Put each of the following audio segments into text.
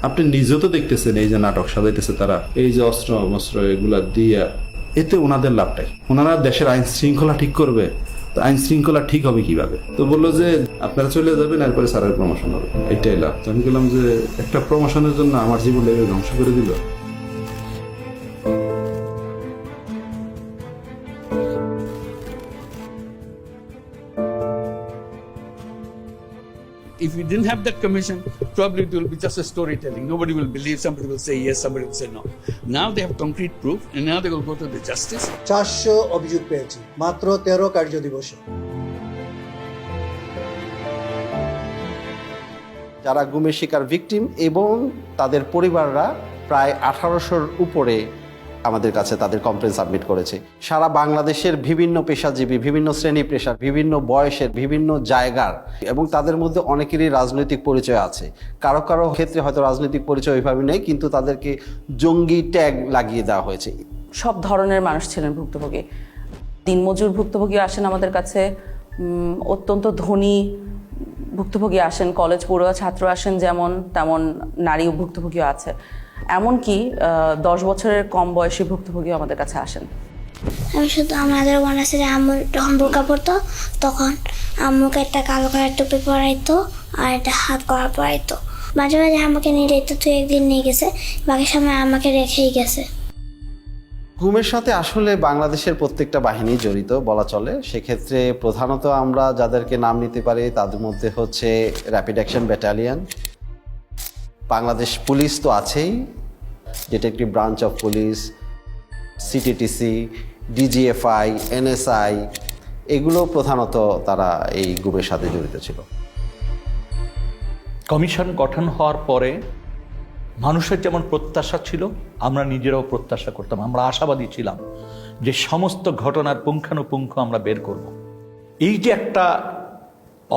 আপনি নিজেও তো দেখতেছেন এই যে নাটক সাজাইতেছে তারা, এই যে অস্ত্র মস্ত্র এগুলা দিয়া, এতে ওনাদের লাভটাই। ওনারা দেশের আইন শৃঙ্খলা ঠিক করবে, তো আইন শৃঙ্খলা ঠিক হবে কিভাবে? তো বললো যে আপনারা চলে যাবেন, এরপরে স্যারের প্রমোশন হবে, এইটাই লাভ। তো আমি বললাম যে একটা প্রমোশনের জন্য আমার জীবন ধ্বংস করে দিল। If we didn't have that commission, probably it will be just a storytelling. Nobody will believe, somebody will say yes, somebody will say no. Now they have concrete proof, and now they will go to the justice. 400 অভিযোগ পেয়েছি মাত্র 13 কার্য দিবসে। যারা গুমের শিকার victim এবং তাদের পরিবাররা প্রায় 1800-র উপরে আমাদের কাছে তাদের কমপ্লেন সাবমিট করেছে। সারা বাংলাদেশের বিভিন্ন পেশাজীবী, বিভিন্ন শ্রেণী পেশার, বিভিন্ন বয়সের, বিভিন্ন জায়গার, এবং তাদের মধ্যে অনেকেরই রাজনৈতিক পরিচয় আছে। কারো কারো ক্ষেত্রে হয়তো রাজনৈতিক পরিচয় ওইভাবে নেই, কিন্তু তাদেরকে জঙ্গি ট্যাগ লাগিয়ে দেওয়া হয়েছে। সব ধরনের মানুষ ছিলেন ভুক্তভোগী। দিনমজুর ভুক্তভোগী আসেন আমাদের কাছে, অত্যন্ত ধনী ভুক্তভোগী আসেন, কলেজ পড়ুয়া ছাত্র আসেন, যেমন তেমন নারী ভুক্তভোগীও আছে। এমনকি 10 বছরের কম বয়সী ভুক্তভোগীও আমাদের কাছে আসেন। আমি শুধু আমাদের মনে আছে যে আম্মু যখন বোরকা পরতো তখন আম্মুকে একটা কালো কালার টুপি পরাইতো আর একটা হাত করা পরাইতো। মাঝে মাঝে আমাকে নিয়ে যেত, তুই একদিন নিয়ে গেছে, বাকি সময় আমাকে রেখেই গেছে। গুমের সাথে আসলে বাংলাদেশের প্রত্যেকটা বাহিনী জড়িত বলা চলে। সেক্ষেত্রে প্রধানত আমরা যাদেরকে নাম নিতে পারি তাদের মধ্যে হচ্ছে rapid action battalion, Bangladesh police তো আছেই, detective branch of police, CTTC, DGFI, NSI, এগুলো প্রধানত তারা এই গুমের সাথে জড়িত ছিল। কমিশন গঠন হওয়ার পরে মানুষের যেমন প্রত্যাশা ছিল, আমরা নিজেরাও প্রত্যাশা করতাম, আমরা আশাবাদী ছিলাম যে সমস্ত ঘটনার পুঙ্খানুপুঙ্খ আমরা বের করব। এই যে একটা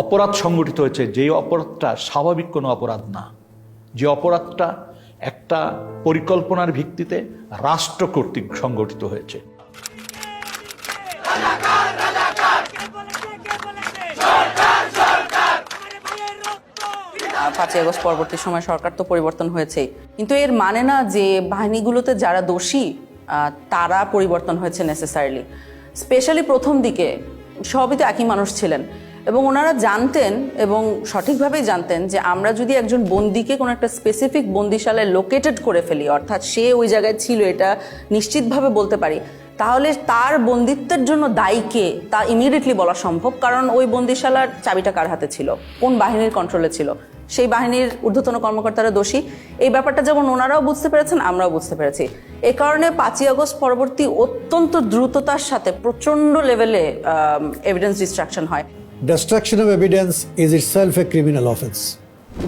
অপরাধ সংগঠিত হয়েছে, যে অপরাধটা স্বাভাবিক কোনো অপরাধ না, যে অপরাধটা একটা পরিকল্পনার ভিত্তিতে রাষ্ট্র কর্তৃক সংগঠিত হয়েছে। 5ই আগস্ট পরবর্তী সময় সরকার তো পরিবর্তন হয়েছেই, কিন্তু এর মানে না যে বাহিনীগুলোতে যারা দোষী তারা পরিবর্তন হয়েছে নেসেসারিলি। স্পেশালি প্রথম দিকে সবই তো একই মানুষ ছিলেন, এবং ওনারা জানতেন এবং সঠিকভাবেই জানতেন যে আমরা যদি একজন বন্দীকে কোনো একটা স্পেসিফিক বন্দিশালায় লোকেটেড করে ফেলি, অর্থাৎ সে ওই জায়গায় ছিল এটা নিশ্চিতভাবে বলতে পারি, তাহলে তার বন্দিত্বের জন্য দায়ীকে তা ইমিডিয়েটলি বলা সম্ভব। কারণ ওই বন্দিশালার চাবিটা কার হাতে ছিল, কোন বাহিনীর কন্ট্রোলে ছিল, সেই বাহিনীর ঊর্ধ্বতন কর্মকর্তারা দোষী। এই ব্যাপারটা যেমন ওনারাও বুঝতে পেরেছেন, আমরাও বুঝতে পেরেছি। এ কারণে 5ই আগস্ট পরবর্তী অত্যন্ত দ্রুততার সাথে প্রচণ্ড লেভেলে এভিডেন্স ডিস্ট্রাকশন হয়। Destruction of evidence is itself a criminal offense.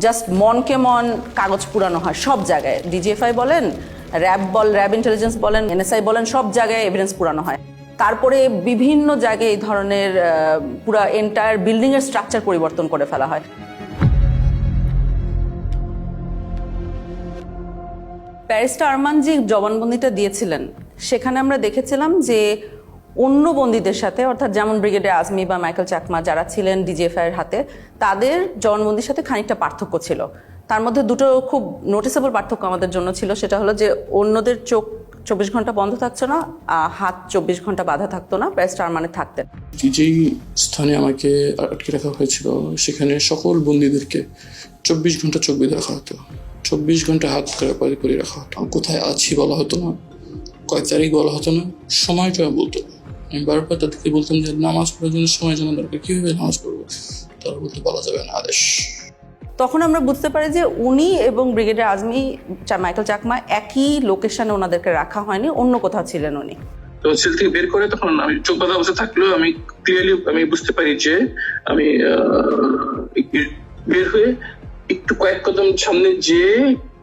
Just মনকে মন কাগজ পুরানো হয় সব জায়গায়। ডিজিএফআই বলেন, র্যাব ইন্টেলিজেন্স বলেন, এনএসআই বলেন, সব জায়গায় এভিডেন্স পুরানো হয়। তারপরে বিভিন্ন জায়গায় এই ধরনের পুরা এন্টায়ার বিল্ডিং এর স্ট্রাকচার পরিবর্তন করে ফেলা হয়। ব্যারিস্টার আরমান জি জবানবন্দিটা দিয়েছিলেন, সেখানে আমরা দেখেছিলাম যে অন্য বন্দীদের সাথে, অর্থাৎ যেমন ব্রিগেডিয়ার আজমি বা মাইকেল চাকমা যারা ছিলেন ডিজিএফআই এর হাতে, তাদের জবানবন্দির সাথে খানিকটা পার্থক্য ছিল। তার মধ্যে দুটো খুব নোটিসেবল পার্থক্য আমাদের জন্য ছিল। সেটা হলো যে অন্যদের চোখ 24 ঘন্টা বন্ধ থাকছে না, হাত 24 ঘন্টা বাধা থাকতো না, ব্যারিস্টার আরমানের থাকতেন। যেই স্থানে আমাকে আটকে রাখা হয়েছিল সেখানে সকল বন্দীদেরকে 24 ঘন্টা চোখ বেঁধে রাখা হতো, 24 ঘন্টা হাত করে রাখা হতো। কোথায় আছি বলা হতো না, কয় তারিখ বলা হতো না, সময়টা বলতো না। আমি বারবার তাদেরকে বলতাম যে নামাজ পড়ার জন্য সময় জানা দরকার, কীভাবে নামাজ পড়বো, তারা বলতে বলা যাবে না, আদেশ। তখন আমরা বুঝতে পারি যে উনি এবং ব্রিগেডিয়ার আজমি, মাইকেল চাকমা একই লোকেশনে ওনাদেরকে রাখা হয়নি, অন্য কোথাও ছিলেন উনি। তো সেল থেকে বের করে তখন আমি চোখ বাঁধা অবস্থা থাকলেও আমি ক্লিয়ারলি আমি বুঝতে পারি যে আমি বের হয়ে একটু কয়েক কদম সামনে যে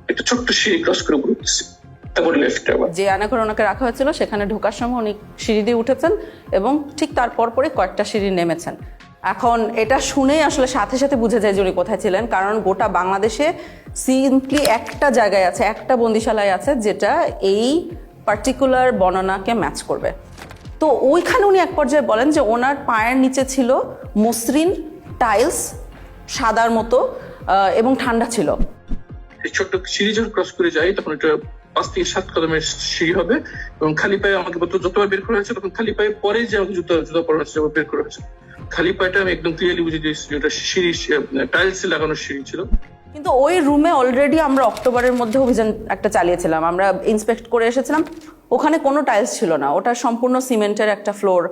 একটা ছোট্ট সিঁড়ি ক্রস করে ঘুরতেছি, তারপর লেফট। যে আয়নাঘরে ওনাকে রাখা হয়েছিল সেখানে ঢোকার সময় উনি সিঁড়ি দিয়ে উঠেছেন এবং ঠিক তার পরপরই কয়েকটা সিঁড়ি নেমেছেন। এখন এটা শুনেই আসলে সাথে সাথে বুঝে যায় যে উনি কোথায় ছিলেন, কারণ গোটা বাংলাদেশে সিম্পলি একটা জায়গায় আছে, একটা বন্দিশালায় আছে যেটা এই পার্টিকুলার বর্ণনাকে ম্যাচ করবে। তো ওইখানে উনি এক পর্যায়ে বলেন যে ওনার পায়ের নিচে ছিল মসৃণ টাইলস, সাদার মতো, এবং ঠান্ডা ছিল। এই ছোট্ট সিঁড়ি যখন ক্রস করে যাই তখন একটা 5 থেকে 7 কদমের সিঁড়ি হবে এবং খালি পায়ে আমাকে যতবার বের করা হয়েছে তখন খালি পায়ে পরে যে আমাকে জুতা পরা হয়েছে বের করা হয়েছে, খালি পায়েটা আমি একদম ক্লিয়ারলি বুঝে দিয়েছি যেটা সিঁড়ি টাইলস লাগানো সিঁড়ি ছিল। কিন্তু ওই রুমে অলরেডি আমরা অক্টোবরের মধ্যে অভিযান একটা চালিয়েছিলাম, আমরা ইন্সপেক্ট করে এসেছিলাম, ওখানে কোনো টাইলস ছিল না, ওটা সম্পূর্ণ সিমেন্টের একটা ফ্লোর।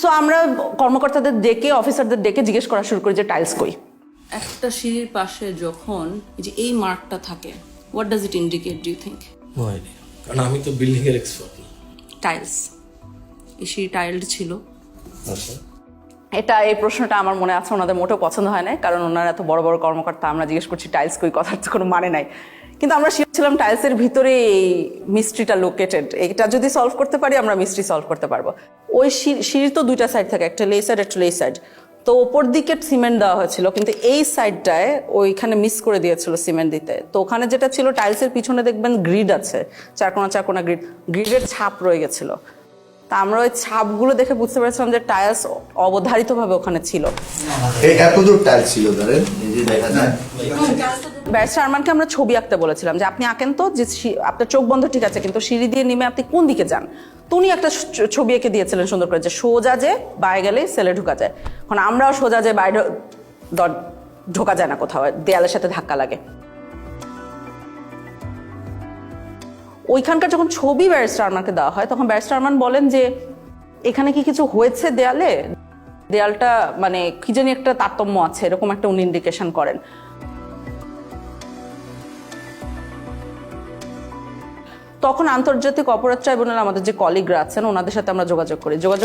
সো আমরা কর্মকর্তাদের ডেকে অফিসারদের ডেকে জিজ্ঞেস করা শুরু করি যে টাইলস কই। একটা সিঁড়ির পাশে যখন এই মার্কটা থাকে, what does it indicate do you think? কারণ আমি তো বিল্ডিং এর এক্সপার্ট না। টাইলস, এই সিঁড়ি টাইলড ছিল। আচ্ছা, এই প্রশ্নটা আমার মনে আছে ওনাদের মোটেও পছন্দ হয় না, কারণ ওনারা এত বড় বড় কর্মকর্তা, আমরা জিজ্ঞেস করছি টাইলস কই, কথার তো কোনো মানে নাই। কিন্তু আমরা শিওর ছিলাম টাইলসের ভিতরে এই মিস্ট্রিটা লোকেটেড, এটা যদি সলভ করতে পারি আমরা মিস্ট্রি সলভ করতে পারবো। ওই সিঁড়ির তো দুইটা সাইড থাকে, একটা লে সাইড একটা লে সাইড, তো ওপর দিকে সিমেন্ট দেওয়া হয়েছিল, কিন্তু এই সাইডটায় ওইখানে মিস করে দিয়েছিল সিমেন্ট দিতে। তো ওখানে যেটা ছিল টাইলসের পিছনে দেখবেন গ্রিড আছে, চারকোনা গ্রিডের ছাপ রয়ে গেছিল। তা আমরা ওই ছাপগুলো দেখে বুঝতে পেরেছিলাম যে টাইলস অবধারিতভাবে ওখানে ছিল। ব্যারিস্টার আরমানকে আমরা ছবি আঁকতে বলেছিলাম যে আপনি আঁকেন তো, যে আপনার চোখ বন্ধ ঠিক আছে কিন্তু সিঁড়ি দিয়ে নেমে আপনি কোন দিকে যান। তো উনি একটা ছবি এঁকে দিয়েছিলেন সুন্দর করে, যে সোজা যে বাইরে গেলে সেলে ঢোকা যায়। এখন আমরাও সোজা যে বাইরে ঢোকা যায় না, কোথাও দেয়ালের সাথে ধাক্কা লাগে। ওইখানকার যখন ছবি ব্যারিস্টার আরমানকে দেওয়া হয় তখন ব্যারিস্টার আরমান বলেন যে এখানে কি কিছু হয়েছে দেয়ালে, দেয়ালটা মানে কি জানি একটা তারতম্য আছে, এরকম একটা উনি ইন্ডিকেশন করেন। তখন আন্তর্জাতিক অপরাধ ট্রাইব্যুনাল আমাদের যে কলিগরা আছেন ওনাদের সাথে আমরা যোগাযোগ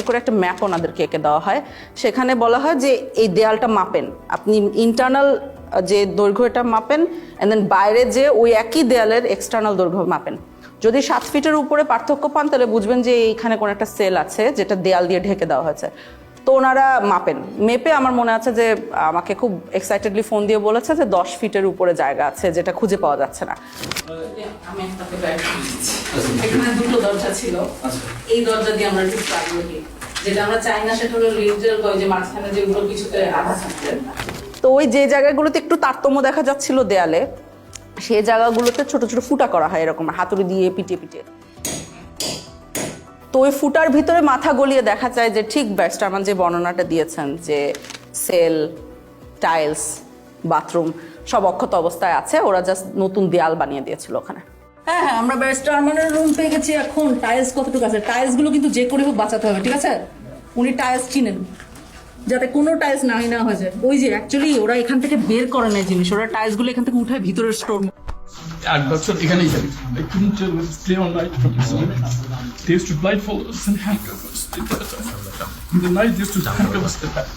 করে একটা ম্যাপ ওনাদেরকে এঁকে দেওয়া হয়। সেখানে বলা হয় যে এই দেয়ালটা মাপেন, আপনি ইন্টারনাল যে দৈর্ঘ্য এটা মাপেন, এন্ড দেন বাইরে যে ওই একই দেয়ালের এক্সটার্নাল দৈর্ঘ্য মাপেন। যদি 7 ফিটের উপরে পার্থক্য পান তাহলে বুঝবেন যে এইখানে কোনো একটা সেল আছে যেটা দেয়াল দিয়ে ঢেকে দেওয়া হয়েছে। তো ওনারা মাপেন, মেপে আমার মনে আছে যে আমাকে খুব এক্সাইটেডলি ফোন দিয়ে বলেছে যে 10 ফিটের উপরে জায়গা আছে যেটা খুঁজে পাওয়া যাচ্ছে না। আমি এখানে দুটো দরজা ছিল, এই দরজা দিয়ে আমরা ঠিক পারবো, যেটা আমরা চাই না সেটা হলো লিডার যে মাঝখানে যেগুলো কিছুতে আধা থাকবে। তো ওই যে জায়গাগুলোতে একটু তারতম্য দেখা যাচ্ছিল দেয়ালে, সেই জায়গাগুলোতে ছোট ছোট ফুটা করা হয় এরকম হাতুড়ি দিয়ে পিটিয়ে। তো ওই ফুটার ভিতরে মাথা গলিয়ে দেখা যায় যে ঠিক ব্যারিস্টার আরমান যে বর্ণনাটা দিয়েছেন যে সেল, টাইলস, বাথরুম সব অক্ষত অবস্থায় আছে, ওরা জাস্ট নতুন দেয়াল বানিয়ে দিয়েছিল ওখানে। হ্যাঁ, আমরা ব্যারিস্টার আরমানের রুম পেয়ে গেছি। এখন টাইলস কতটুকু আছে, টাইলস গুলো কিন্তু যে করে হোক বাঁচাতে হবে, ঠিক আছে? উনি টাইলস চিনেন, যাতে কোনো টাইলস নাই না হয়ে যায়। ওই যে অ্যাকচুয়ালি ওরা এখান থেকে বের করে নেয় জিনিস, ওরা টাইলস গুলো এখান থেকে উঠায় ভিতরের স্টোর। 8 বছর এখানেই যাবে। I couldn't stay on night from the sun. They used to blindfold us and handcuff us. In the night, they used to handcuff us at the back.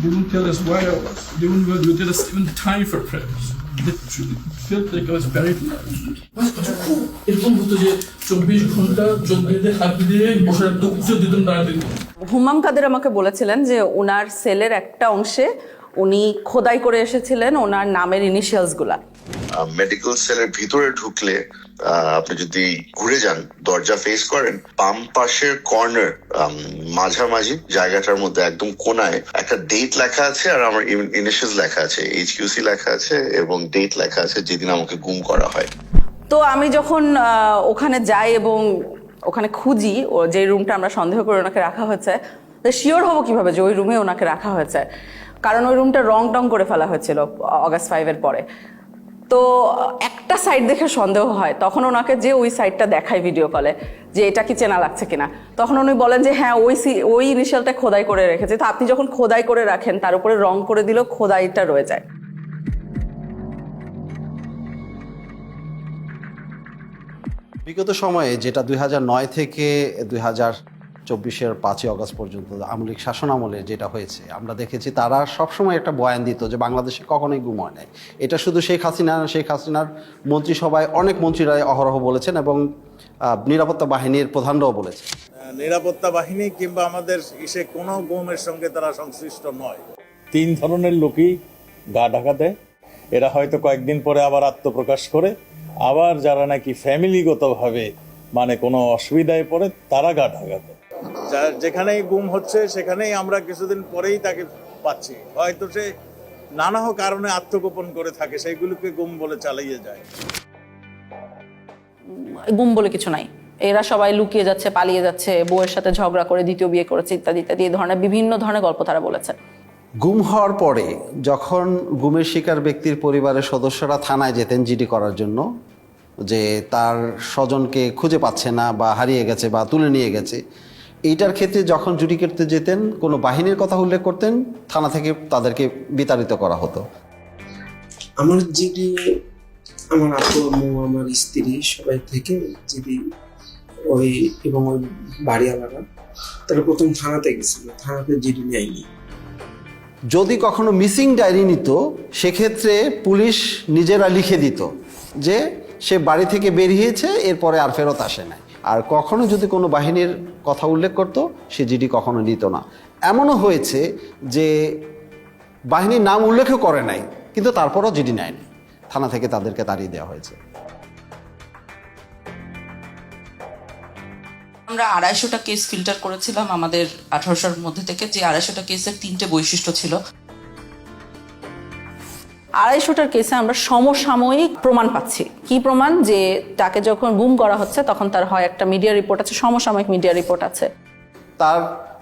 They wouldn't tell us where I was. They wouldn't tell us even time for prayers. Literally, it felt like I was buried alive. এরকম হতো যে 24 ঘন্টা চোখ বেঁধে হাত দিয়ে বসে রাখতো, উঁচু দিতেন না দিতেন। হুমাম কাদের আমাকে বলেছিলেন যে ওনার সেলের একটা অংশে উনি খোদাই করে এসেছিলেন ওনার নামের ইনিশিয়ালস গুলা। মেডিকেল সেলের ভিতরে ঢুকলে আপনি যদি ঘুরে যান, দরজা ফেস করেন, বাম পাশের কর্নার মাঝামাঝি জায়গাটার মধ্যে একদম কোনায় একটা ডেট লেখা আছে আর আমার ইনিশিয়ালস লেখা আছে, HQC লেখা আছে এবং ডেট লেখা আছে যেদিন আমাকে গুম করা হয়। তো আমি যখন ওখানে যাই এবং ওখানে খুঁজি ও যে রুমটা আমরা সন্দেহ করে ওনাকে রাখা হয়েছে, শিওর হবো কিভাবে যে ওই রুমে ওনাকে রাখা হয়েছে, কারণ ওই রুমটা রং টং করে ফেলা হয়েছিল অগাস্ট 5-এর পরে। তো একটা সাইড দেখে সন্দেহ হয়, তখন ওনাকে যে ওই সাইডটা দেখায় ভিডিও কলে যে এটা কি চেনা লাগছে কিনা, তখন উনি বলেন যে হ্যাঁ ওই ইনিশিয়ালটা খোদাই করে রেখেছে। তো আপনি যখন খোদাই করে রাখেন তার উপরে রং করে দিলেও খোদাইটা রয়ে যায়। বিগত সময়ে যেটা 2009 থেকে 2024-এর 5ই অগস্ট পর্যন্ত আওয়ামী লীগ শাসন আমলে যেটা হয়েছে, আমরা দেখেছি তারা সবসময় একটা বয়ান দিত যে বাংলাদেশে কখনোই গুম হয় নাই। এটা শুধু শেখ হাসিনার মন্ত্রিসভায় অনেক মন্ত্রীরাই অহরহ বলেছেন এবং নিরাপত্তা বাহিনীর প্রধানরাও বলেছেন। নিরাপত্তা বাহিনী কিংবা আমাদের কোনো গুমের সঙ্গে তারা সংশ্লিষ্ট নয়। 3 ধরনের লোকই গা ঢাকা দেয়, এরা হয়তো কয়েকদিন পরে আবার আত্মপ্রকাশ করে, আবার যারা নাকি ফ্যামিলিগতভাবে মানে কোনো অসুবিধায় পড়ে তারা গা ঢাকা দেয়। যেখানেই গুম হচ্ছে সেখানেই আমরা কিছুদিন পরেই তাকে পাচ্ছি, হয়তো সে নানা কারণে আত্মগোপন করে থাকে, সেইগুলোকে গুম বলে চালিয়ে যায়। গুম বলে কিছু নাই, এরা সবাই লুকিয়ে যাচ্ছে, পালিয়ে যাচ্ছে, বউয়ের সাথে ঝগড়া করে দ্বিতীয় বিয়ে করেছে, ইত্যাদি ইত্যাদি, এই ধরনের বিভিন্ন ধরনের গল্প তারা বলেছে। গুম হওয়ার পরে যখন গুমের শিকার ব্যক্তির পরিবারের সদস্যরা থানায় যেতেন জিডি করার জন্য, যে তার স্বজনকে খুঁজে পাচ্ছে না বা হারিয়ে গেছে বা তুলে নিয়ে গেছে, এইটার ক্ষেত্রে যখন জুডি করতে যেতেন কোনো বাহিনীর কথা উল্লেখ করতেন, থানা থেকে তাদেরকে বিতাড়িত করা হতো। আমার জিডি আমার আপু, আম্মু, আমার স্ত্রী সবাই থেকে জিডি ওই এবং ওই বাড়িওয়ালারা তারা প্রথম থানাতে গেছিল, থানাতে জিডি নেয়নি। যদি কখনো মিসিং ডায়েরি নিত, সেক্ষেত্রে পুলিশ নিজেরা লিখে দিত যে সে বাড়ি থেকে বেরিয়েছে, এরপরে আর ফেরত আসে না। আর কখনো যদি কোনো বাহিনীর কথা উল্লেখ করতো, সে জিডি কখনো নিত না। এমনও হয়েছে যে বাহিনীর নাম উল্লেখও করে নাই, কিন্তু তারপরও জিডি নেয়নি, থানা থেকে তাদেরকে তাড়িয়ে দেওয়া হয়েছে। আমরা 250টা কেস ফিল্টার করেছিলাম আমাদের 1800-র মধ্যে থেকে, যে 250টা কেসের 3টে বৈশিষ্ট্য ছিল। 250টার কেসে আমরা সমসাময়িক প্রমাণ পাচ্ছি। কি প্রমাণ? যে তাকে যখন গুম করা হচ্ছে তখন তার হয় একটা মিডিয়া রিপোর্ট আছে, সমসাময়িক মিডিয়া রিপোর্ট আছে। তার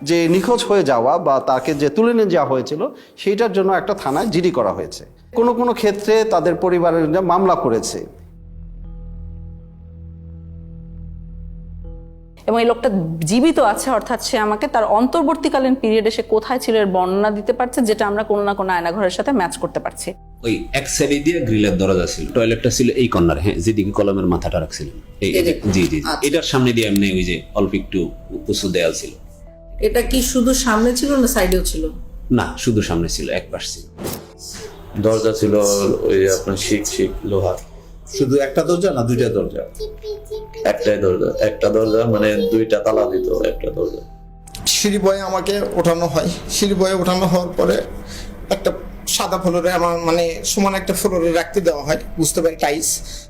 যে নিখোঁজ হয়ে যাওয়া বা তাকে যে তুলে নিয়ে যাওয়া হয়েছিল, সেইটার জন্য একটা থানায় জিডি করা হয়েছে। কোনো কোনো ক্ষেত্রে তাদের পরিবারের মামলা করেছে। এবং এই লোকটা জীবিত আছে, অর্থাৎ সে আমাকে তার অন্তর্বর্তীকালীন পিরিয়ডে সে কোথায় ছিল এর বর্ণনা দিতে পারছে, যেটা আমরা কোনো না কোনো আয়নাঘরের সাথে ম্যাচ করতে পারছি। ওই এক সাইডে দিয়ে গ্রিলের দরজা ছিল, টয়লেটটা ছিল এই কর্নার, হ্যাঁ, যেদিকে কলমের মাথাটা রাখছিলেন, জি জি, এটার সামনে দিয়ে এমনি ওই যে অল্প একটু উঁচু দেয়াল ছিল। এটা কি শুধু সামনে ছিল না সাইডেও ছিল? না, শুধু সামনে ছিল, এক পাশ ছিল। দরজা ছিল ওই আপনার শিক লোহার। শুধু একটা দরজা না দুইটা দরজা? একটাই দরজা, একটা দরজা মানে 2টা তালা দিত একটা দরজা। সিঁড়ি বয়ে আমাকে ওঠানো হয়, সিঁড়ি বয়ে ওঠানো হওয়ার পরে একটা সাদা ফ্লোরে আমার মানে সমান একটা ফ্লোরে রাখতে দেওয়া হয়, বুঝতে পারি টাইস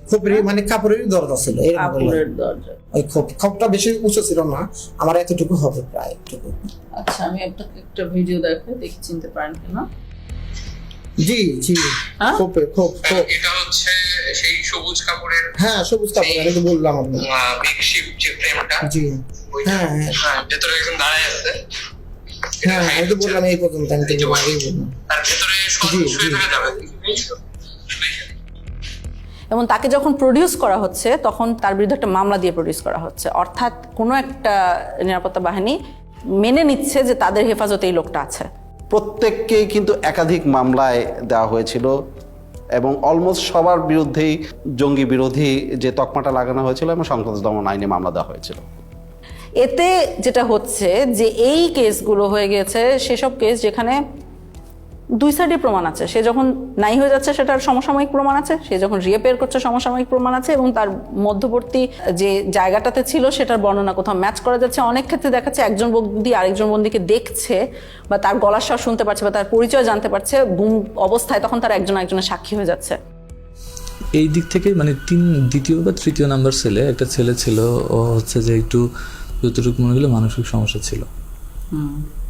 খোপের মানে কাপড়ের দরজা ছিল। ওই খোপটা বেশি উঁচু ছিল না, আমার এতটুকু হবে প্রায় এতটুকু। আচ্ছা, আমি আপনাকে একটা ভিডিও দেখাই, দেখি চিনতে পারেন কিনা। জি জি, খোপে খোপ। এটা হচ্ছে সেই সবুজ কাপড়ের, হ্যাঁ সবুজ কাপড়, আমি তো বললাম আপনাকে মেকশিফট যে ফ্রেমটা। জি হ্যাঁ হ্যাঁ, ভেতরে একজন দাঁড়ায় আছে। হ্যাঁ আমি তো বললাম এই পর্যন্ত, আমি তো আগেই বললাম। আর ভেতরে শুয়ে থাকা যাবে। এবং তাকে যখন প্রডিউস করা হচ্ছে তখন তার বিরুদ্ধে একটা মামলা দিয়ে প্রডিউস করা হচ্ছে, অর্থাৎ কোনো একটা নিরাপত্তা বাহিনী মেনে নিচ্ছে যে তাদের হেফাজতে এই লোকটা আছে। প্রত্যেককেই কিন্তু একাধিক মামলায় দেওয়া হয়েছিল এবং অলমোস্ট সবার বিরুদ্ধেই জঙ্গি বিরোধী যে তকমাটা লাগানো হয়েছিল এবং সন্ত্রাস দমন আইনে মামলা দেওয়া হয়েছিল। এতে যেটা হচ্ছে যে এই কেসগুলো হয়ে গেছে সেসব কেস যেখানে 2 সাইডে প্রমাণ আছে। সে যখন নাই হয়ে যাচ্ছে সেটার সমসাময়িক প্রমাণ আছে, সে যখন রিঅ্যাপিয়ার করছে সমসাময়িক প্রমাণ আছে, এবং তার মধ্যবর্তী যে জায়গাটাতে ছিল সেটার বর্ণনা কোথাও ম্যাচ করা যাচ্ছে। অনেক ক্ষেত্রে দেখাচ্ছে একজন বন্দী আরেকজন বন্দীকে দেখছে বা তার গলার স্বর শুনতে পারছে বা তার পরিচয় জানতে পারছে গুম অবস্থায়, তখন তার একজন একজনের সাক্ষী হয়ে যাচ্ছে। এই দিক থেকে মানে দ্বিতীয় বা তৃতীয় নাম্বার ছেলে, একটা ছেলে ছিল, ও হচ্ছে যে একটু যতটুকু মনে হলো মানসিক সমস্যা ছিল,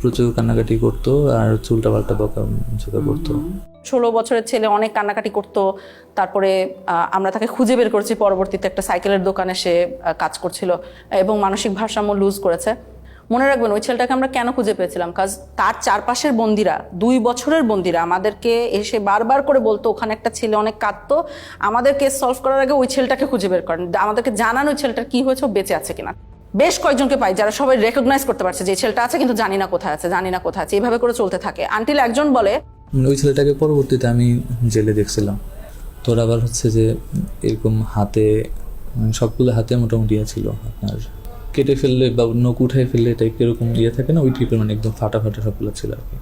প্রচুর কান্নাকাটি করতো আর চুলটা পাল্টা বকা করতো। 16 বছরের ছেলে অনেক কান্নাকাটি করতো। তারপরে আমরা তাকে খুঁজে বের করেছি, পরবর্তীতে একটা সাইকেলের দোকানে সে কাজ করছিল এবং মানসিক ভারসাম্য লুজ করেছে। মনে রাখবেন ওই ছেলেটাকে আমরা কেন খুঁজে পেয়েছিলাম, কাজ তার চারপাশের বন্দিরা, 2 বছরের বন্দিরা আমাদেরকে এসে বারবার করে বলতো ওখানে একটা ছেলে অনেক কাঁদতো, আমাদের কেস সলভ করার আগে ওই ছেলেটাকে খুঁজে বের করেন, আমাদেরকে জানান ওই ছেলেটার কি হয়েছে, বেঁচে আছে কিনা। বেশ কয়েকজনকে পাই যারা সবাই রেকগনাইজ করতে পারছে যে ছেলেটা আছে, কিন্তু জানি না কোথায় আছে, জানি না কোথায় আছে, এইভাবে করে চলতে থাকে আনটিল একজন বলে। ওই ছেলেটাকে পরবর্তীতে আমি জেলে দেখছিলাম, তোর আবার হচ্ছে যে এরকম হাতে সবগুলো হাতে মোটামুটি ছিল, আপনার কেটে ফেললে বা নখ উঠাই ফেললে টাইপ এরকম থাকে না, ওই টাইপের মানে একদম ফাটা সবগুলো ছিল আর কি।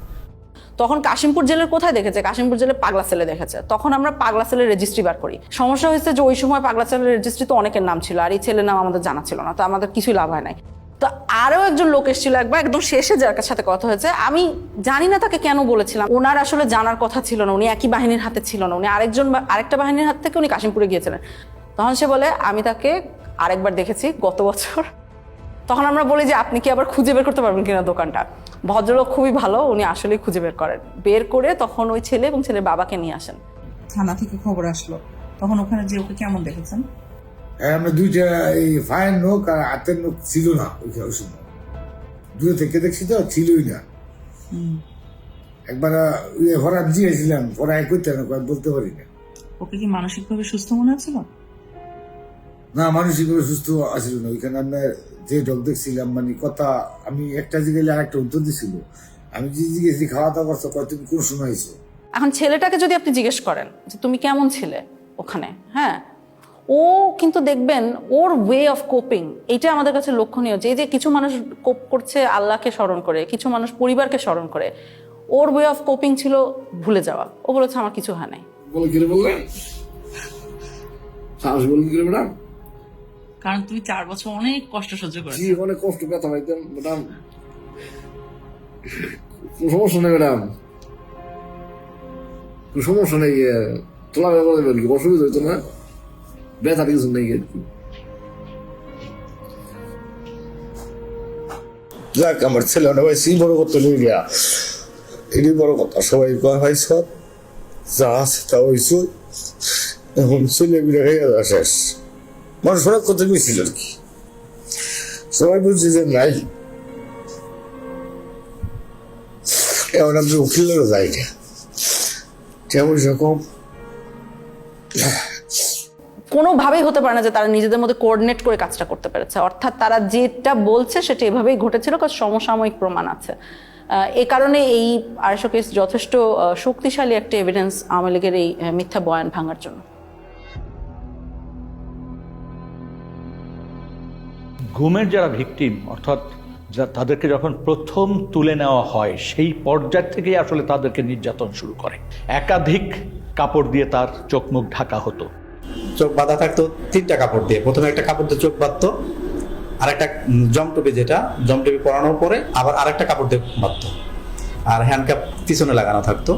তখন কাশিমপুর জেলের কোথায় দেখেছে, কাশিমপুর জেলে পাগলা সেলে দেখেছে। তখন আমরা পাগলা সেলের রেজিস্ট্রি বার করি। সমস্যা হয়েছে যে ওই সময় পাগলা সেলের রেজিস্ট্রি তো অনেকের নাম ছিল, আর এই ছেলের নাম আমাদের জানা ছিল না, তো আমাদের কিছুই লাভ হয় নাই। তো আরও একজন লোক এসেছিল একবার, একদম শেষে যার সাথে কথা হয়েছে, আমি জানি না তাকে কেন বলেছিলাম, ওনার আসলে জানার কথা ছিল না, উনি একই বাহিনীর হাতে ছিল না, উনি আরেকটা বাহিনীর হাত থেকে উনি কাশিমপুরে গিয়েছিলেন। তখন সে বলে আমি তাকে আরেকবার দেখেছি গত বছর। তখন আমরা বলি যে আপনি কি আবার খুঁজে বের করতে পারবেন কিনা দোকানটা। ভদ্রলোক খুবই ভালো, উনি আসলে খুঁজে বের করেন, বের করে তখন ওই ছেলে এবং ছেলের বাবাকে নিয়ে আসেন। থানা থেকে খবর আসলো, তখন ওখানে যে ওকে কেমন দেখেছেন? আমরা দুইটা এই ফায়ের নোক আর হাতের নোক ছিল না ওই সময়, দূরে থেকে দেখছি তো ছিলই না। একবার হঠাৎ দিয়েছিলাম, পরে করতে না বলতে পারি না। ওকে কি মানসিকভাবে সুস্থ মনে হচ্ছিল? না, মানসিকভাবে সুস্থ আসছিল না। ওইখানে আমরা যে ডক দেখছিলাম, মানে কথা আমি একটা জিজ্ঞেস আর একটা উত্তর দিছিল। আমি যে জিজ্ঞেস খাওয়া দাওয়া করছো, তুমি কোন সময় হয়েছো? এখন ছেলেটাকে যদি আপনি জিজ্ঞেস করেন যে তুমি কেমন ছিলে ওখানে, হ্যাঁ, ও কিন্তু দেখবেন ওর ওয়ে অফ কোপিং, এটা আমাদের কাছে লক্ষণীয়। যে কিছু মানুষ কোপ করছে আল্লাহকে স্মরণ করে, কিছু মানুষ পরিবারকে স্মরণ করে, ওর ওয়ে অফ কোপিং ছিল ভুলে যাওয়া। ও বলেছে আমার কিছু হয় নাই। কারণ তুমি 4 বছর অনেক কষ্ট সহ্য করেছো। অনেক কষ্ট, ব্যথা পাইতাম ম্যাডাম। সমস্যা নেই ম্যাডাম, সমস্যা নেই, তোলা বলবেন কি অসুবিধা হইতো না, ব্যথা কিছু নেই আর কি। যাক, আমার ছেলে পাইছি, বড় করতে নিয়ে গিয়া, এটি বড় কথা। সবাই কয় ভাই সব যা আছে তা হয়েছ, এখন ছেলে মিলে হয়ে যাওয়া শেষ। মানুষ অনেক কথা গেছিল আর কি, সবাই বলছে যে নাই, এখন আমি উকিলেরও যাই না, কেমন সেরকম কোনোভাবেই হতে পারে না যে তারা নিজেদের মধ্যে কোঅর্ডিনেট করে কাজটা করতে পেরেছে। অর্থাৎ তারা যেটা বলছে সেটা এভাবেই ঘটেছিল, কারণ সমসাময়িক প্রমাণ আছে। এ কারণে এই 250 কেস যথেষ্ট শক্তিশালী একটা এভিডেন্স আওয়ামী লীগের এই মিথ্যা বয়ান ভাঙার জন্য। গুমের যারা ভিকটিম, অর্থাৎ তাদেরকে যখন প্রথম তুলে নেওয়া হয় সেই পর্যায় থেকেই আসলে তাদেরকে নির্যাতন শুরু করে। একাধিক কাপড় দিয়ে তার চোখ মুখ ঢাকা হতো। চোখ বাঁধা থাকতো 3টা কাপড় দিয়ে। প্রথমে একটা কাপড় দিয়ে চোখ বাঁধতো, আর একটা জমটুপি, যেটা জমটুপি পরানোর পরে আবার আরেকটা কাপড় দিয়ে বাঁধতো, আর হ্যান্ডকাপ পিছনে লাগানো থাকতো।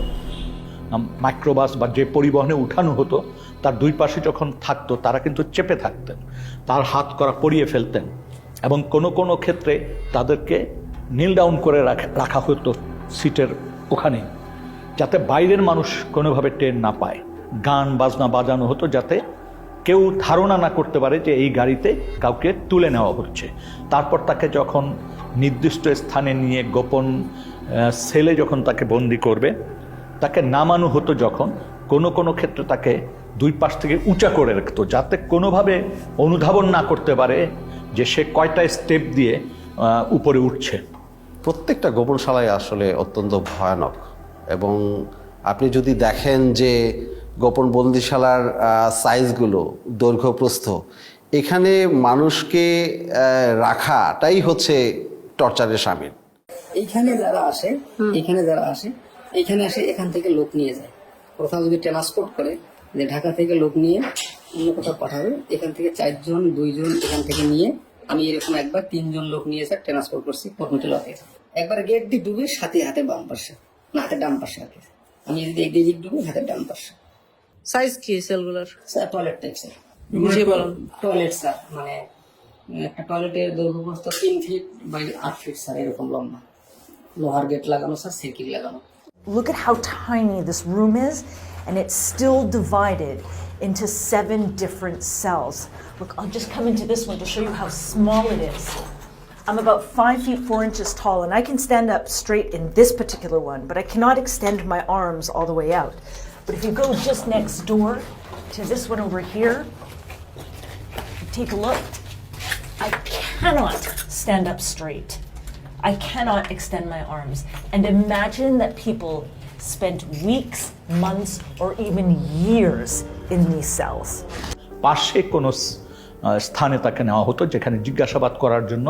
মাইক্রোবাস বা যে পরিবহনে উঠানো হতো তার 2 পাশে যখন থাকতো তারা কিন্তু চেপে থাকতেন, তার হাত করা পরিয়ে ফেলতেন, এবং কোনো কোনো ক্ষেত্রে তাদেরকে নীল ডাউন করে রাখা হতো সিটের ওখানে, যাতে বাইরের মানুষ কোনোভাবে টের না পায়। গান বাজনা বাজানো হতো যাতে কেউ ধারণা না করতে পারে যে এই গাড়িতে কাউকে তুলে নেওয়া হচ্ছে। তারপর তাকে যখন নির্দিষ্ট স্থানে নিয়ে গোপন সেলে যখন তাকে বন্দি করবে, তাকে নামানো হতো যখন, কোনো কোনো ক্ষেত্রে তাকে 2 পাশ থেকে উঁচা করে রাখতো, যাতে কোনোভাবে অনুধাবন না করতে পারে যে সে কয়টা স্টেপ দিয়ে উপরে উঠছে। প্রত্যেকটা গোপনশালায় আসলে অত্যন্ত ভয়ানক, এবং আপনি যদি দেখেন যে গোপন বন্দিশালার সাইজগুলো, দৈর্ঘ্য প্রস্থ, এখানে মানুষকে রাখাটাই হচ্ছে টর্চারের শামিল। এইখানে যারা আসে এখানে আসে, এখান থেকে লোক নিয়ে যায়। কোথাও যদি ট্রান্সপোর্ট করে যে ঢাকা থেকে লোক নিয়ে অন্য কোথাও পাঠাবে, এখান থেকে 4 জন 2 জন এখান থেকে নিয়ে, আমি এরকম একবার 3 জন লোক নিয়ে স্যার ট্রান্সপোর্ট করছি কর্মীতে লকে। একবার গেট দিয়ে ডুবে, সাথে হাতে বাম পাশে, না হাতে ডান পাশে আর কি। আমি যদি একদিকে ডুবে হাতে ডান পাশে। সাইজ কি সেলগুলোর? স্যার টয়লেট টাইপ স্যার, বুঝিয়ে বলুন। টয়লেট স্যার, মানে একটা টয়লেটের দৈর্ঘ্য প্রস্থ 3 ফিট বাই 8 ফিট স্যার, এরকম লম্বা। লোহার গেট লাগানো স্যার, সার্কিট লাগানো। Look at how tiny this room is, and it's still divided into 7 different cells. Look, I'll just come into this one to show you how small it is. I'm about 5 feet 4 inches tall, and I can stand up straight in this particular one, but I cannot extend my arms all the way out. But if you go just next door to this one over here, take a look. I cannot stand up straight. I cannot extend my arms. And imagine that people spent weeks, months, or even years in these cells. পাশে কোনো স্থানে তাকে নেওয়া হতো যেখানে জিজ্ঞাসাবাদ করার জন্য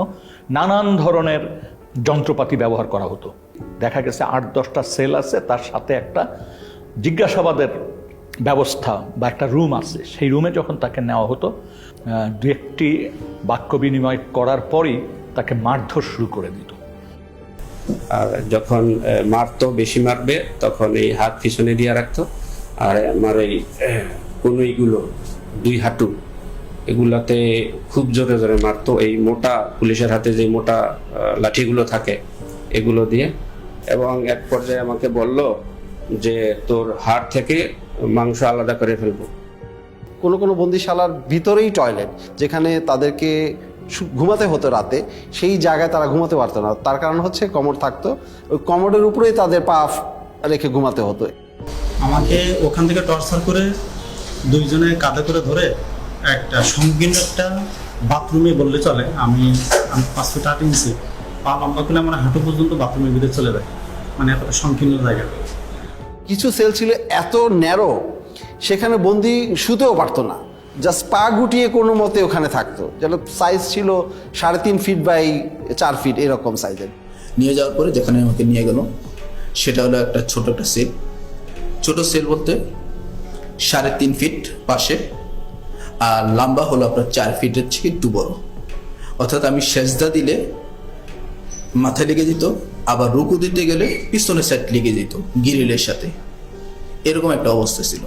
নানান ধরনের যন্ত্রপাতি ব্যবহার করা হতো। দেখা গেছে 8-10টা সেল আছে, তার সাথে একটা জিজ্ঞাসাবাদের ব্যবস্থা বা একটা রুম আছে। সেই রুমে যখন তাকে নেওয়া হতো, 2-1টি বাক্য বিনিময় করার পরই তাকে মারধর শুরু করে দিত। আর যখন মারতো, বেশি মারবে, তখন এই হাত পিছনে দিয়ে রাখতো, আর আমার এই কনুইগুলো, 2 হাঁটু, এগুলাতে খুব জোরে জোরে মারতো। এই মোটা পুলিশের হাতে যে মোটা লাঠিগুলো থাকে, এগুলো দিয়ে, এবং এক পর্যায়ে আমাকে বলল যে তোর হাড় থেকে মাংস আলাদা করে ফেলবো। কোনো কোনো বন্দিশালার ভিতরেই টয়লেট, যেখানে তাদেরকে ঘুমাতে হতো রাতে, সেই জায়গায় তারা ঘুমাতে পারতো না। তার কারণ হচ্ছে কমোড থাকতো, ওই কমোডের উপরেই তাদের পা রেখে ঘুমাতে হতো। আমাকে ওখান থেকে টর্চার করে দুইজনে কাঁধে করে ধরে একটা সংকীর্ণ একটা বাথরুমে বললে চলে, আমি 5 ফুট 8 ইঞ্চি পা লম্বা করলে আমার হাঁটু পর্যন্ত বাথরুমের ভিতরে চলে যায়, মানে এতটা সংকীর্ণ জায়গা। কিছু সেল ছিল এত ন্যারো, সেখানে বন্দি শুতেও পারতো না, জাস্ট পা গুটিয়ে কোনো মতে ওখানে থাকতো। যেন সাইজ ছিল 3.5 ফিট বাই 4 ফিট এরকম সাইজের। নিয়ে যাওয়ার পরে যেখানে আমাকে নিয়ে গেল সেটা হলো একটা ছোট একটা সেল। ছোট সেল বলতে 3.5 ফিট পাশে, আর লম্বা হলো আপনার 4 ফিটের থেকে একটু বড়। অর্থাৎ আমি সেজদা দিলে মাথায় লেগে যেত, আবার রুকু দিতে গেলে পিছনের সাইড লেগে যেত গ্রিলের সাথে, এরকম একটা অবস্থা ছিল।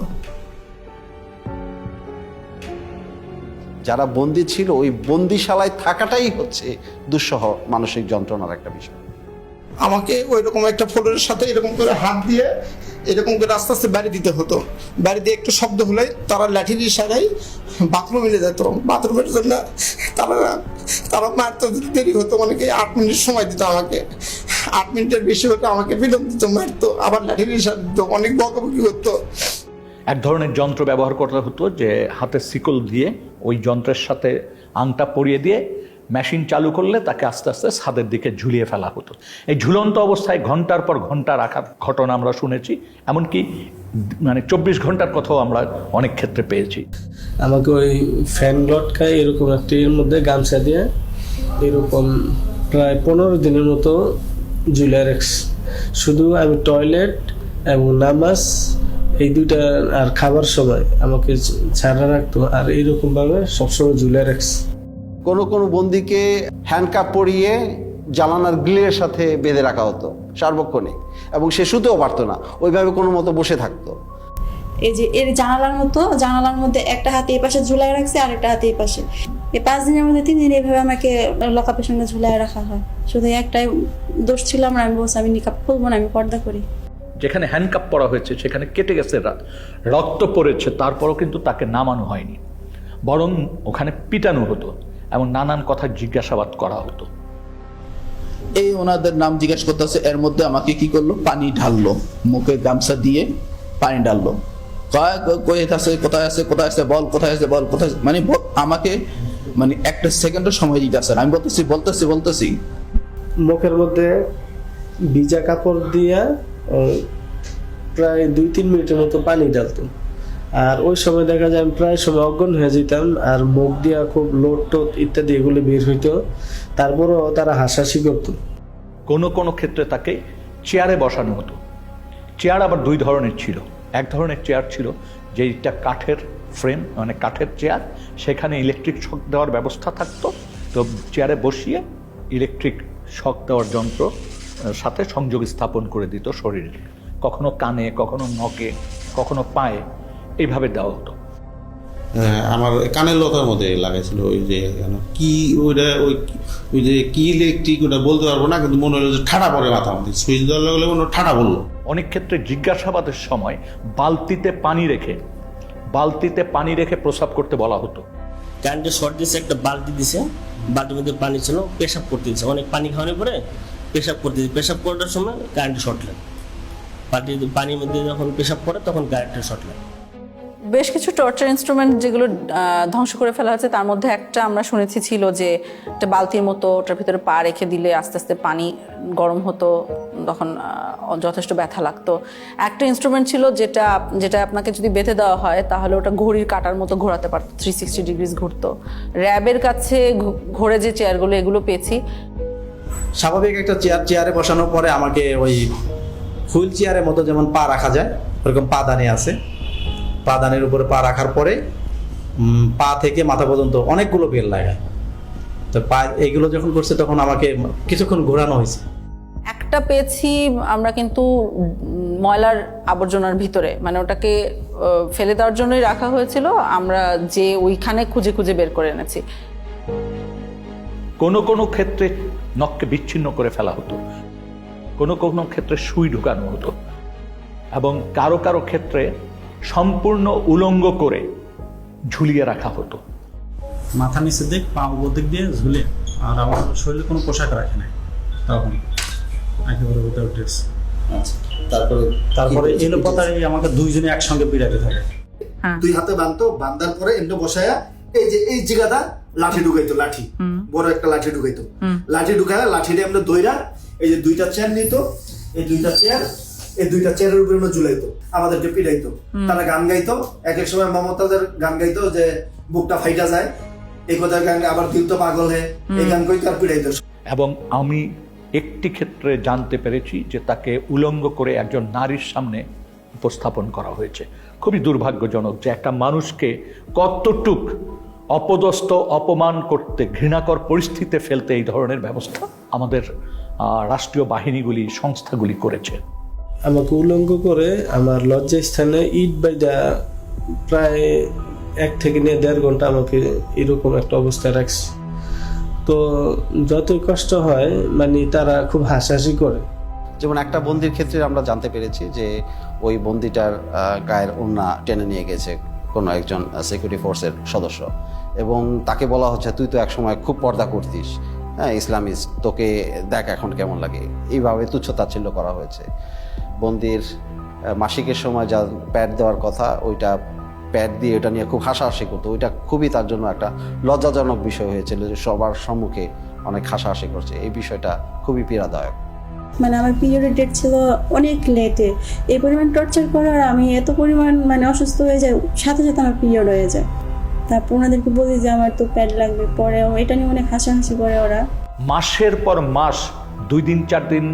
যারা বন্দি ছিল ওই বন্দিশালায় থাকাটাই হচ্ছে দুঃসহ মানসিক যন্ত্রণার একটা বিষয়। আমাকে ওই রকম একটা ফ্লোরের সাথে এরকম করে হাত দিয়ে এরকম করে আস্তে আস্তে বাড়ি দিতে হতো। বাড়ি দিয়ে একটু শব্দ হলেই তারা লাঠির ইশারায় বাথরুমে নিয়ে যেত। বাথরুমের জন্য তারা মারতে দেরি হতো, অনেকে 8 মিনিট সময় দিত আমাকে। 8 মিনিটের বেশি হতো আমাকে বিলম্ব দিত, মারতো, আবার লাঠির ইশারা দিত, অনেক বকাবকি হতো। এক ধরনের যন্ত্র ব্যবহার করতে হতো, যে হাতে শিকল দিয়ে ওই যন্ত্রের সাথে আংটা পরিয়ে দিয়ে মেশিন চালু করলে তাকে আস্তে আস্তে ছাদের দিকে ঝুলিয়ে ফেলা হতো। এই ঝুলন্ত অবস্থায় ঘন্টার পর ঘন্টা রাখার ঘটনা আমরা শুনেছি, এমনকি মানে 24 ঘন্টার কথাও আমরা অনেক ক্ষেত্রে পেয়েছি। আমাকে ওই ফ্যান লটকায় এরকম একটি এর মধ্যে গামছা দিয়ে এরকম প্রায় 15 দিনের মতো ঝুলিয়ে রাখছে। শুধু আমি টয়লেট এবং নামাজ এই দুইটা আর খাবার সময় আমাকে ছাড়া রাখতো, আর এইরকমভাবে সবসময় ঝুলিয়ে রাখছে। কোনো কোনো বন্দিকে হ্যান্ডকাপ পরিয়ে জানালার গ্রিলের সাথে বেঁধে রাখা হতো সার্বক্ষণে, এবং সে শুতেও পারতো না, ওইভাবে কোনো মতো বসে থাকতো। এই যে এর জানালার মধ্যে একটা হাতে এই পাশে ঝুলাই রাখছে আর একটা হাতে এই পাশে। এই 5 দিনের মধ্যে 3 দিন এইভাবে আমাকে লকআপের সঙ্গে ঝুলাই রাখা হয়। শুধু একটাই দোষ ছিল, আমি বলছি আমি নিকাব খুলবো না, আমি পর্দা করি। যেখানে হ্যান্ডকাপ পরা হয়েছে সেখানে কেটে গেছে, রক্ত পড়েছে, তারপরও কিন্তু তাকে নামানো হয়নি, বরং ওখানে পিটানো হতো এবং নানান কথা জিজ্ঞাসাবাদ করা হতো। এই ওনাদের নাম জিজ্ঞেস করতেছে, এর মধ্যে আমাকে কি করলো, পানি ঢাললো, মুখে গামছা দিয়ে পানি ঢাললো। কোথায় আছে বল, কোথায় আছে বল, কোথায়, মানে আমাকে মানে একটা সেকেন্ডের সময় দিতে আসে। আমি বলতেছি মুখের মধ্যে ভিজা কাপড় দিয়া প্রায় 2-3 মিনিটের মতো পানি ঢালতো, আর ওই সময় দেখা যায় আমি প্রায় সময় অজ্ঞান হয়ে যেতাম, আর মুখ দিয়া খুব লোট টোট ইত্যাদি এগুলো বের হইতো, তারপরও তারা হাসাহাসি করতো। কোনো কোনো ক্ষেত্রে তাকে চেয়ারে বসানো হতো। চেয়ার আবার 2 ধরনের ছিল। এক ধরনের চেয়ার ছিল যেটা কাঠের ফ্রেম, মানে কাঠের চেয়ার, সেখানে ইলেকট্রিক শক দেওয়ার ব্যবস্থা থাকতো। তো চেয়ারে বসিয়ে ইলেকট্রিক শক দেওয়ার যন্ত্র সাথে সংযোগ স্থাপন করে দিত শরীরে, কখনো কানে, কখনো নখে, কখনো পায়ে, এইভাবে দেওয়া হতো। আমার কানের লতার মধ্যে লাগাইছিল ওই যে কি ওইটা ওই যে কি ইলেকট্রিক ওটা বলতে পারবো না, কিন্তু মনে হলো যে ঠাডা পড়ে মাথা মধ্যে সুইচ দেওয়ার লাগলে মনে ঠাডা বললো। অনেক ক্ষেত্রে জিজ্ঞাসাবাদের সময় বালতিতে পানি রেখে প্রস্রাব করতে বলা হতো। কারেন্টের শর্ট দিয়েছে, একটা বালতি দিছে, বালতির মধ্যে পানি ছিল, পেশাব করতে দিচ্ছে, অনেক পানি খাওয়ানোর পরে পেশাব করতে দিচ্ছে। পেশাব করার সময় কারেন্টের শর্ট লাগে, পানির মধ্যে যখন পেশাব করে তখন কারেন্টের শর্ট লাগে। বেশ কিছু টর্চার ইনস্ট্রুমেন্ট যেগুলো ধ্বংস করে ফেলা হয়েছে, তার মধ্যে একটা আমরা শুনেছি ছিল যে একটা বালতির মতো, ওটার ভিতরে পা রেখে দিলে আস্তে আস্তে পানি গরম হতো, তখন যথেষ্ট ব্যথা লাগতো। একটা ইনস্ট্রুমেন্ট ছিল যেটা আপনাকে যদি বেঁধে দেওয়া হয় তাহলে ওটা ঘড়ির কাঁটার মতো ঘোরাতে পারতো, 360 ডিগ্রিজ ঘুরতো। র্যাবের কাছে ঘোরে যে চেয়ারগুলো, এগুলো পেয়েছি। স্বাভাবিক একটা চেয়ারে বসানোর পরে আমাকে ওই হুইল চেয়ারের মতো যেমন পা রাখা যায় ওরকম পাদানি আছে, পাদানের উপরে পা রাখার পরে পা থেকে মাথা পর্যন্ত অনেকগুলো বেল লাগায়। তো পা এইগুলো যখন করছে তখন আমাকে কিছুক্ষণ ঘোরানো হয়েছে। একটা পেয়েছি আমরা কিন্তু ময়লার আবর্জনার ভিতরে, মানে ওটাকে ফেলে দেওয়ার জন্যই রাখা হয়েছিল, আমরা যে ওইখানে খুঁজে খুঁজে বের করে এনেছি। কোনো কোনো ক্ষেত্রে নখকে বিচ্ছিন্ন করে ফেলা হতো। কোনো কোনো ক্ষেত্রে সুই ঢুকানো হতো এবং কারো কারো ক্ষেত্রে সম্পূর্ণ উলঙ্গ করে ঝুলিয়ে রাখা হতো। মাথা নিচে দিক পা উপর দিক দিয়ে ঝুলে, আর আমার শরীরে কোনো পোশাক রাখে নাই তখন, একেবারে উইদাউট ড্রেস। তারপরে এলো পতায় আমাকে দুইজনে একসঙ্গে পিড়াতে থাকে। দুই হাতে বাঁধতো, বাঁধার পরে এমনি বসায়া এই যে এই জায়গাটা লাঠি ঢুকাইতো, লাঠি বড় একটা লাঠি ঢুকাইতো, লাঠি ঢুকায় লাঠিটা আমরা দইরা এই যে দুইটা চেয়ার নিত, এই দুইটা চেয়ারের উপরে আমরা ঝুলাইতো, আমাদেরকে পিড়াইতো। তারা গান গাইতো, এক এক সময় মমতাদের গান গাইতো যে বুকটা ফাইটা যায়, এই কথার গান, আবার দিল তো পাগল হে, এই গান কইতো আর পিড়াইতো। এবং আমি একটি ক্ষেত্রে জানতে পেরেছি যে তাকে উলঙ্গ করে একজন নারীর সামনে উপস্থাপন করা হয়েছে। খুবই দুর্ভাগ্যজনক যে একটা মানুষকে কতটুক অপদস্থ, অপমান করতে, ঘৃণাকর পরিস্থিতিতে ফেলতে এই ধরনের ব্যবস্থা আমাদের রাষ্ট্রীয় বাহিনীগুলি, সংস্থাগুলি করেছে। আমাকে উলঙ্গ করে আমার লজ্জাস্থানে ইট বাইদা প্রায় 1 থেকে 1.5 ঘন্টা আমাকে এরকম একটা অবস্থায় রাখছে। তো যতই কষ্ট হয় মানে তারা খুব হাসাহাসি করে। যেমন একটা বন্দির ক্ষেত্রে আমরা জানতে পেরেছি যে ওই বন্দিটার গায়ের ওড়না টেনে নিয়ে গেছে কোনো একজন সিকিউরিটি ফোর্সের সদস্য, এবং তাকে বলা হচ্ছে তুই তো একসময় খুব পর্দা করতিস, হ্যাঁ ইসলামিস্ট, তোকে দেখ এখন কেমন লাগে। এইভাবে তুচ্ছ-তাচ্ছিল্য করা হয়েছে। বন্দির মাসিকের সময় যা প্যাড দেওয়ার কথা, ওইটা প্যাড দিয়ে ওটা নিয়ে খুব হাসাহাসি করতো। ওইটা খুবই তার জন্য একটা লজ্জাজনক বিষয় হয়েছিল যে সবার সম্মুখে অনেক হাসাহাসি করছে। এই বিষয়টা খুবই পীড়াদায়ক। মানে আমার পিরিয়ডের ডেট ছিল অনেক লেটে, এই পরিমাণ টর্চার করার আমি এত পরিমাণ মানে অসুস্থ হয়ে যাই, সাথে সাথে আমার পিরিয়ড হয়ে যায়। তারপর ওনাদেরকে বলি যে আমার তো প্যাড লাগবে, পরে এটা নিয়ে অনেক হাসাহাসি করে ওরা। মাসের পর মাস 2 দিন 4 দিন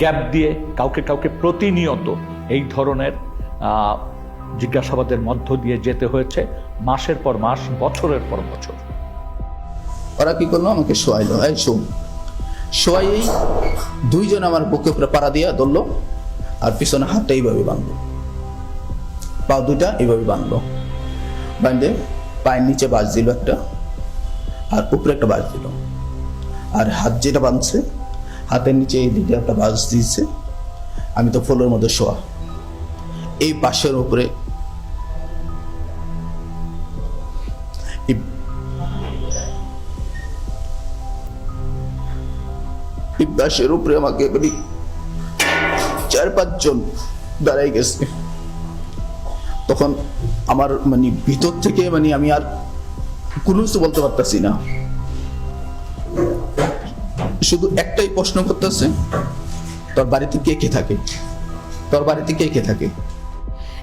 গ্যাপ দিয়ে কাউকে কাউকে প্রতিনিয়ত এই ধরনের জিজ্ঞাসাবাদের মধ্য দিয়ে যেতে হয়েছে, মাসের পর মাস, বছরের পর বছর। ওরা কি করলো, আমাকে শোয়াইলো, এই শোয়াইয়েই 2 জন আমার বুকে উপরে পাড়া দিয়া ধরলো, আর পিছনে হাতটা এইভাবে বাঁধলো, পা 2টা এইভাবে বাঁধলো, বাঁধে পায়ের নিচে বাজ দিল একটা, আর উপরে একটা বাজ দিল, আর হাত যেটা বাঁধছে হাতের নিচে এই দিকে একটা বাজ দিয়েছে। আমি তো ফ্লোরের মধ্যে শোয়া, এই পাশের উপরে বাসের উপরে আমাকে মানে 4-5 জন দাঁড়াই গেছে। তখন আমার মানে ভিতর থেকে মানে আমি আর কোনো কিছু বলতে পারতেছি না, শুধু একটাই প্রশ্ন করতেছে, তোর বাড়িতে কে কে থাকে, তোর বাড়িতে কে কে থাকে।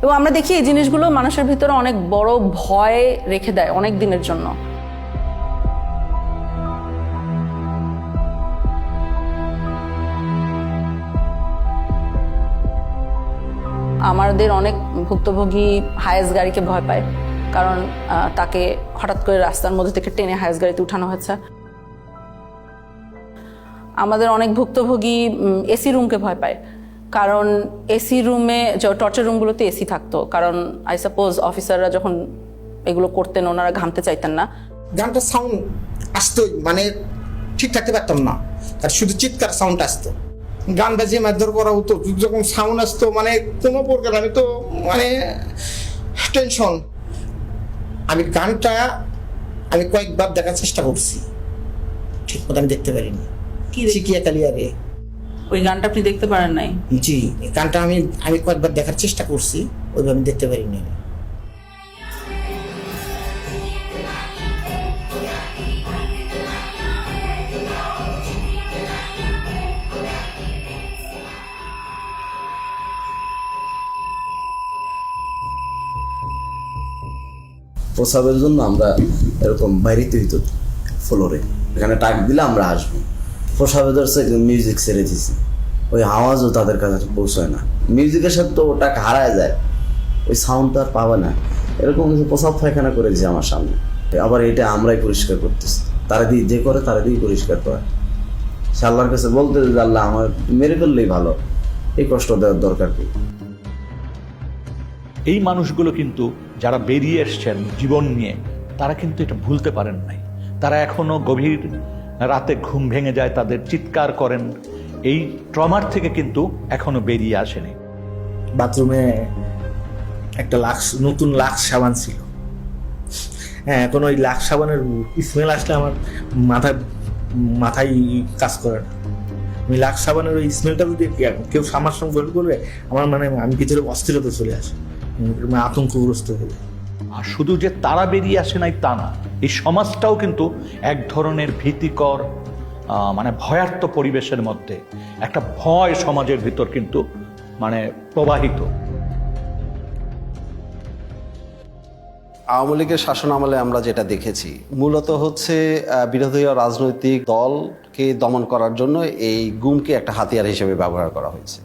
এবং আমরা দেখি এই জিনিসগুলো মানুষের ভিতরে অনেক বড় ভয় রেখে দেয় অনেক দিনের জন্য। আমাদের অনেক ভুক্তভোগী হায়েস গাড়িকে ভয় পায়, কারণ তাকে হঠাৎ করে রাস্তার মধ্যে থেকে টেনে হায়েস গাড়িতে উঠানো হয়েছে। আমাদের অনেক ভুক্তভোগী এসি রুমকে ভয় পায়, কারণ এসি রুমে, টর্চার রুমগুলোতে এসি থাকতো, কারণ আই সাপোজ অফিসাররা যখন এগুলো করতেন ওনারা ঘামতে চাইতেন না। গানটা সাউন্ড আসতোই, মানে ঠিক থাকতে পারতাম না, আর শুধু চিৎকার সাউন্ড আসতো। গান বাজিয়ে মারধর করা হতো, যখন সাউন্ড আসতো মানে কোনো প্রকার আমি তো মানে টেনশন। আমি গানটা আমি কয়েকবার দেখার চেষ্টা করছি, ঠিক মতো আমি দেখতে পারিনি। চিকিয়া কালিয়ারে ওই গানটা আপনি দেখতে পারেন নাই? জি, গানটা আমি কয়েকবার দেখার চেষ্টা করছি, ওইভাবে আমি দেখতে পারিনি। প্রসাবের জন্য আমরা এরকম বাইরেতে হইতো ফ্লোরে, এখানে টাক দিলে আমরা আসবো। প্রসাবে ধরছে মিউজিক ছেড়ে দিছি, ওই আওয়াজও তাদের কাছে পৌঁছায় না, মিউজিকের সাথে তো ওটা হারায় যায়, ওই সাউন্ড তো আর পাবে না। এরকম কিছু প্রসাব পায়খানা করে দিয়েছে আমার সামনে, আবার এটা আমরাই পরিষ্কার করতেছি, তারা দিয়ে যে করে তারা দিয়ে পরিষ্কার করে। সে আল্লাহর কাছে বলতে যে আল্লাহ আমার মেরে ফেললেই ভালো, এই কষ্ট দেওয়ার দরকার কি। এই মানুষগুলো কিন্তু যারা বেরিয়ে এসছেন জীবন নিয়ে, তারা কিন্তু এটা ভুলতে পারেন নাই। তারা এখনো গভীর রাতে ঘুম ভেঙে যায়, তাদের চিৎকার করেন, এই ট্রমার থেকে কিন্তু এখনো বেরিয়ে আসেনি। বাথরুমে একটা নতুন লাক্স সাবান ছিল। হ্যাঁ, এখন ওই লাক্স সাবানের স্মেল আসলে আমার মাথায় কাজ করে না। আমি লাক্স সাবানের ওই স্মেলটা যদি কেউ আমার সঙ্গে বের করবে, আমার আমি ভিতরে অস্থিরতা চলে আসে, আতঙ্কগ্রস্ত হয়ে যায়। আর শুধু যে তারা বেরিয়ে আসে নাই তা না, এই সমাজটাও কিন্তু এক ধরনের ভীতিকর ভয়ার্ত পরিবেশের মধ্যে একটা ভয় সমাজের ভিতর কিন্তু প্রবাহিত। আওয়ামী লীগের শাসন আমলে আমরা যেটা দেখেছি মূলত হচ্ছে বিরোধী রাজনৈতিক দলকে দমন করার জন্য এই গুমকে একটা হাতিয়ার হিসেবে ব্যবহার করা হয়েছে,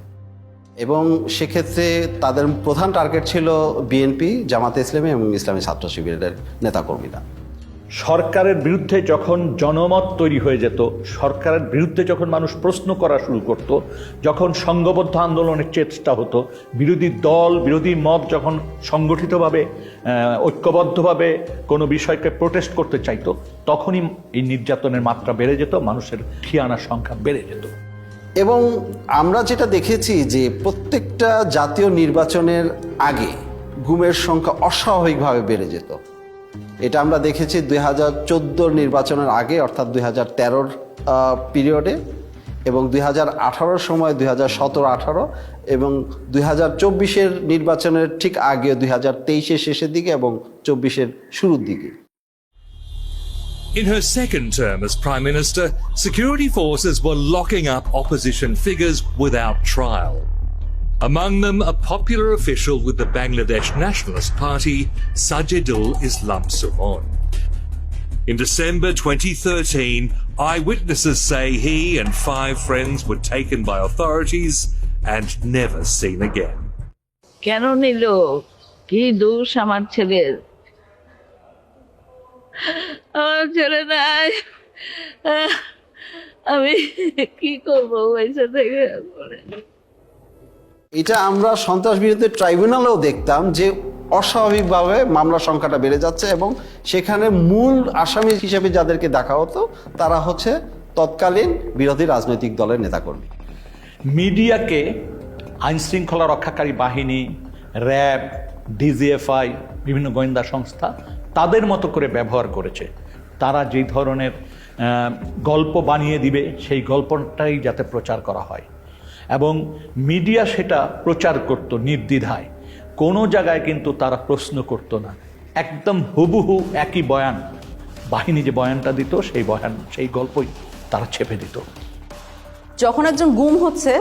এবং সেক্ষেত্রে তাদের প্রধান টার্গেট ছিল বিএনপি, জামাতে ইসলামী এবং ইসলামী ছাত্র শিবিরের নেতাকর্মীরা। সরকারের বিরুদ্ধে যখন জনমত তৈরি হয়ে যেত, সরকারের বিরুদ্ধে যখন মানুষ প্রশ্ন করা শুরু করত, যখন সংঘবদ্ধ আন্দোলনের চেষ্টা হতো, বিরোধী দল বিরোধী মত যখন সংগঠিতভাবে ঐক্যবদ্ধভাবে কোনো বিষয়কে প্রোটেস্ট করতে চাইতো, তখনই এই নির্যাতনের মাত্রা বেড়ে যেত, মানুষের ঠিয়ানার সংখ্যা বেড়ে যেত। এবং আমরা যেটা দেখেছি যে প্রত্যেকটা জাতীয় নির্বাচনের আগে গুমের সংখ্যা অস্বাভাবিকভাবে বেড়ে যেত। এটা আমরা দেখেছি 2014 নির্বাচনের আগে, অর্থাৎ 2013 পিরিয়ডে, এবং 2018 সময় 2017-18, এবং 2024 নির্বাচনের ঠিক আগে 2023 শেষের দিকে এবং 24 শুরুর দিকে। In her second term as Prime Minister, security forces were locking up opposition figures without trial. Among them, a popular official with the Bangladesh Nationalist Party, Sajidul Islam Sumon. In December 2013, eyewitnesses say he and 5 friends were taken by authorities and never seen again. কেন নিল? কি দোষ আমার ছেলের? আমার ছেলে নাই, আমি কি করবো পয়সা থেকে? এটা আমরা সন্ত্রাস বিরোধী ট্রাইব্যুনালেও দেখতাম যে অস্বাভাবিকভাবে মামলার সংখ্যাটা বেড়ে যাচ্ছে, এবং সেখানে মূল আসামি হিসেবে যাদেরকে দেখা হতো তারা হচ্ছে তৎকালীন বিরোধী রাজনৈতিক দলের নেতাকর্মী। মিডিয়াকে আইনশৃঙ্খলা রক্ষাকারী বাহিনী, র্যাব, ডিজিএফআই, বিভিন্ন গোয়েন্দা সংস্থা তাদের মতো করে ব্যবহার করেছে। তারা যেই ধরনের গল্প বানিয়ে দিবে সেই গল্পটাই যাতে প্রচার করা হয়, এবং মিডিয়া সেটা প্রচার করত নির্দ্বিধায়। কোনো জায়গায় কিন্তু তারা প্রশ্ন করতো না, একদম হুবহু একই বয়ান, বাহিনী যে বয়ানটা দিত সেই গল্পই তারা ছেপে দিত। যখন একজন গুম হচ্ছে,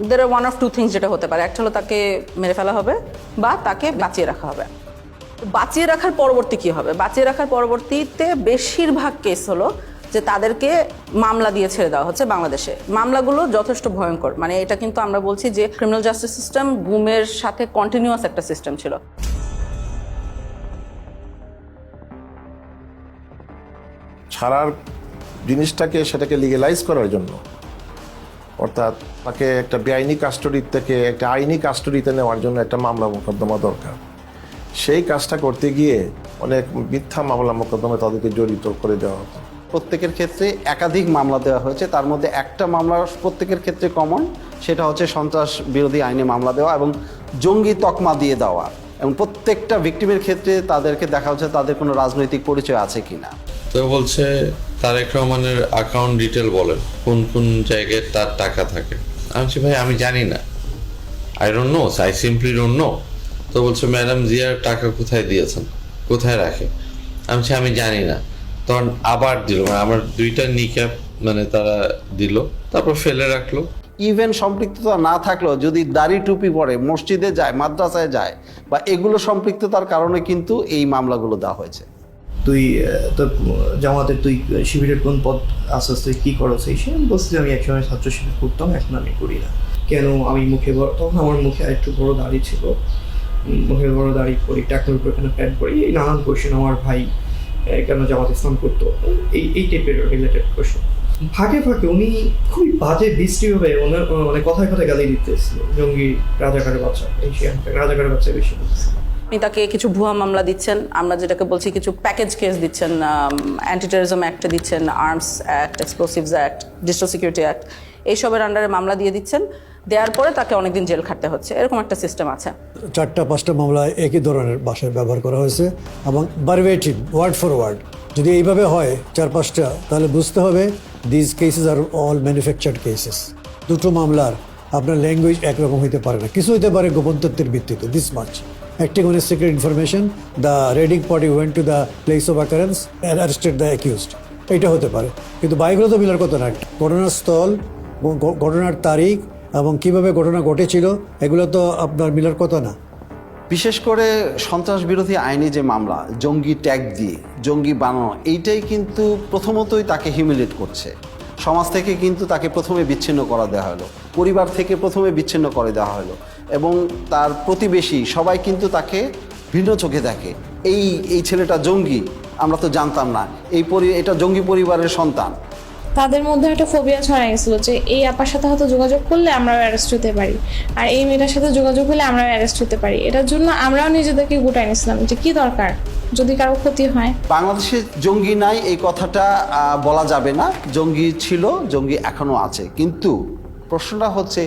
দের আর ওয়ান অফ টু থিংস যেটা হতে পারে, একটা হলো তাকে মেরে ফেলা হবে বা তাকে বাঁচিয়ে রাখা হবে। বাঁচিয়ে রাখার পরবর্তী কি হবে? বাঁচিয়ে রাখার পরবর্তীতে বেশিরভাগ কেস হলো যে তাদেরকে মামলা দিয়ে ছেড়ে দেওয়া হচ্ছে। বাংলাদেশে মামলাগুলো যথেষ্ট ভয়ঙ্কর, এটা কিন্তু আমরা বলছি যে ক্রিমিনাল জাস্টিস সিস্টেম গুমের সাথে কন্টিনিউয়াস একটা সিস্টেম ছিল। ছাড়ার জিনিসটাকে সেটাকে লিগেলাইজ করার জন্য, অর্থাৎ তাকে একটা বেআইনি কাস্টডির থেকে একটা আইনি কাস্টডিতে নেওয়ার জন্য একটা মামলা মোকদ্দমা দরকার। সেই কাজটা করতে গিয়ে অনেক মিথ্যা মামলা মোকদ্দমা তাদেরকে জড়িত করে দেওয়া হতো। প্রত্যেকের ক্ষেত্রে একাধিক মামলা দেওয়া হয়েছে, তার মধ্যে একটা মামলা প্রত্যেকের ক্ষেত্রে কমন, সেটা হচ্ছে সন্ত্রাস বিরোধী আইনে মামলা দেওয়া এবং জঙ্গি তকমা দিয়ে দেওয়া, এবং প্রত্যেকটা ভিকটিমের ক্ষেত্রে তাদেরকে দেখা হচ্ছে তাদের কোনো রাজনৈতিক পরিচয় আছে কিনা। তো বলছে তারেক রহমানের অ্যাকাউন্ট ডিটেল বলেন, কোন কোন জায়গায় তার টাকা থাকে। আমি বলছি ভাই আমি জানি না, I don't know, I simply don't know. তো বলছে ম্যাডাম জিয়ার টাকা কোথায় দিয়েছেন, কোথায় রাখে। আমি বলছি আমি জানি না। তখন আবার দিল, আমার 2টা নিক্যাপ তারা দিল, তারপর ফেলে রাখলো। ইভেন সম্পৃক্ততা না থাকলেও যদি দাড়ি টুপি পরে মসজিদে যায়, মাদ্রাসায় যায়, বা এগুলো সম্পৃক্ততার কারণে কিন্তু এই মামলাগুলো দেওয়া হয়েছে। তুই তোর জামাতের তুই শিবিরের কোন পদ আসাস, তুই কী করো? সেই সে বলছি আমি একসময় ছাত্র শিবির করতাম, এখন আমি করি না। কেন? আমি তখন আমার মুখে একটু বড় দাড়ি ছিল, মুখে বড় দাড়ি করি, টাকনোর উপর এখানে প্যান্ট করি, এই নানান কোয়েশ্চেন। আমার ভাই কেন জামাত ইসলাম করতো, এই টাইপের রিলেটেড কোয়েশ্চেন। ফাঁকে ফাঁকে উনি খুবই বাজে বৃষ্টিভাবে ওনার কথায় কথায় গালি দিতেছিল, জঙ্গি, রাজাকারের বাচ্চা, এই রাজাকারের বাচ্চা বেশি বলতেছিল। আপনি তাকে কিছু ভুয়া মামলা দিচ্ছেন, আমরা যেটাকে বলছি কিছু প্যাকেজ কেস দিচ্ছেন, অ্যান্টি টেররিজম অ্যাক্ট দিচ্ছেন, arms act, explosives act, digital security act, এইসবের আন্ডারে মামলা দিয়ে দিচ্ছেন, দেওয়ার পরে তাকে অনেকদিন জেল খাটতে হচ্ছে, এরকম একটা সিস্টেম আছে। 4-5টা মামলা একই ধরনের ভাষায় ব্যবহার করা হয়েছে এবং ভার্বেটিম ওয়ার্ড ফর ওয়ার্ড। যদি এইভাবে হয় 4-5টা, তাহলে বুঝতে হবে this cases are all manufactured cases. দুটো মামলার আপনার ল্যাঙ্গুয়েজ একরকম হইতে পারে না, কিছু হইতে পারে গোপন তথ্যের ভিত্তিতে, this much acting on a secret information, the raiding party went to the place of occurrence and arrested the accused, এটা হতে পারে। কিন্তু বাইকগুলো তো মিলার কথা না, ঘটনার স্থল, ঘটনার তারিখ এবং কিভাবে ঘটনা ঘটেছিল এগুলো তো আপনার মিলার কথা না। বিশেষ করে সন্ত্রাস বিরোধী আইনে যে মামলা, জঙ্গি ট্যাগ দিয়ে জঙ্গি বানানো, এইটাই কিন্তু প্রথমতই তাকে হিউমিলেট করছে। সমাজ থেকে কিন্তু তাকে প্রথমে বিচ্ছিন্ন করা দেওয়া হলো, পরিবার থেকে প্রথমে বিচ্ছিন্ন করে দেওয়া হলো, এবং তার প্রতিবেশী সবাই কিন্তু তাকে ভিন্ন চোখে দেখে। এই ছেলেটা জঙ্গি, আমরা তো জানতাম না, এটা জঙ্গি পরিবারের সন্তান। তাদের মধ্যে একটা ফোবিয়া ছড়াই গেছিল যে এই আপার সাথে হয়তো যোগাযোগ করলে আমরাও অ্যারেস্ট হতে পারি, আর এই মেয়েটার সাথে যোগাযোগ হলে আমরাও অ্যারেস্ট হতে পারি। এটার জন্য আমরাও নিজেদেরকে গোটাই নিয়েছিলাম যে কি দরকার যদি কারো ক্ষতি হয়। বাংলাদেশে জঙ্গি নাই এই কথাটা বলা যাবে না, জঙ্গি ছিল, জঙ্গি এখনো আছে। কিন্তু প্রশ্নটা হচ্ছে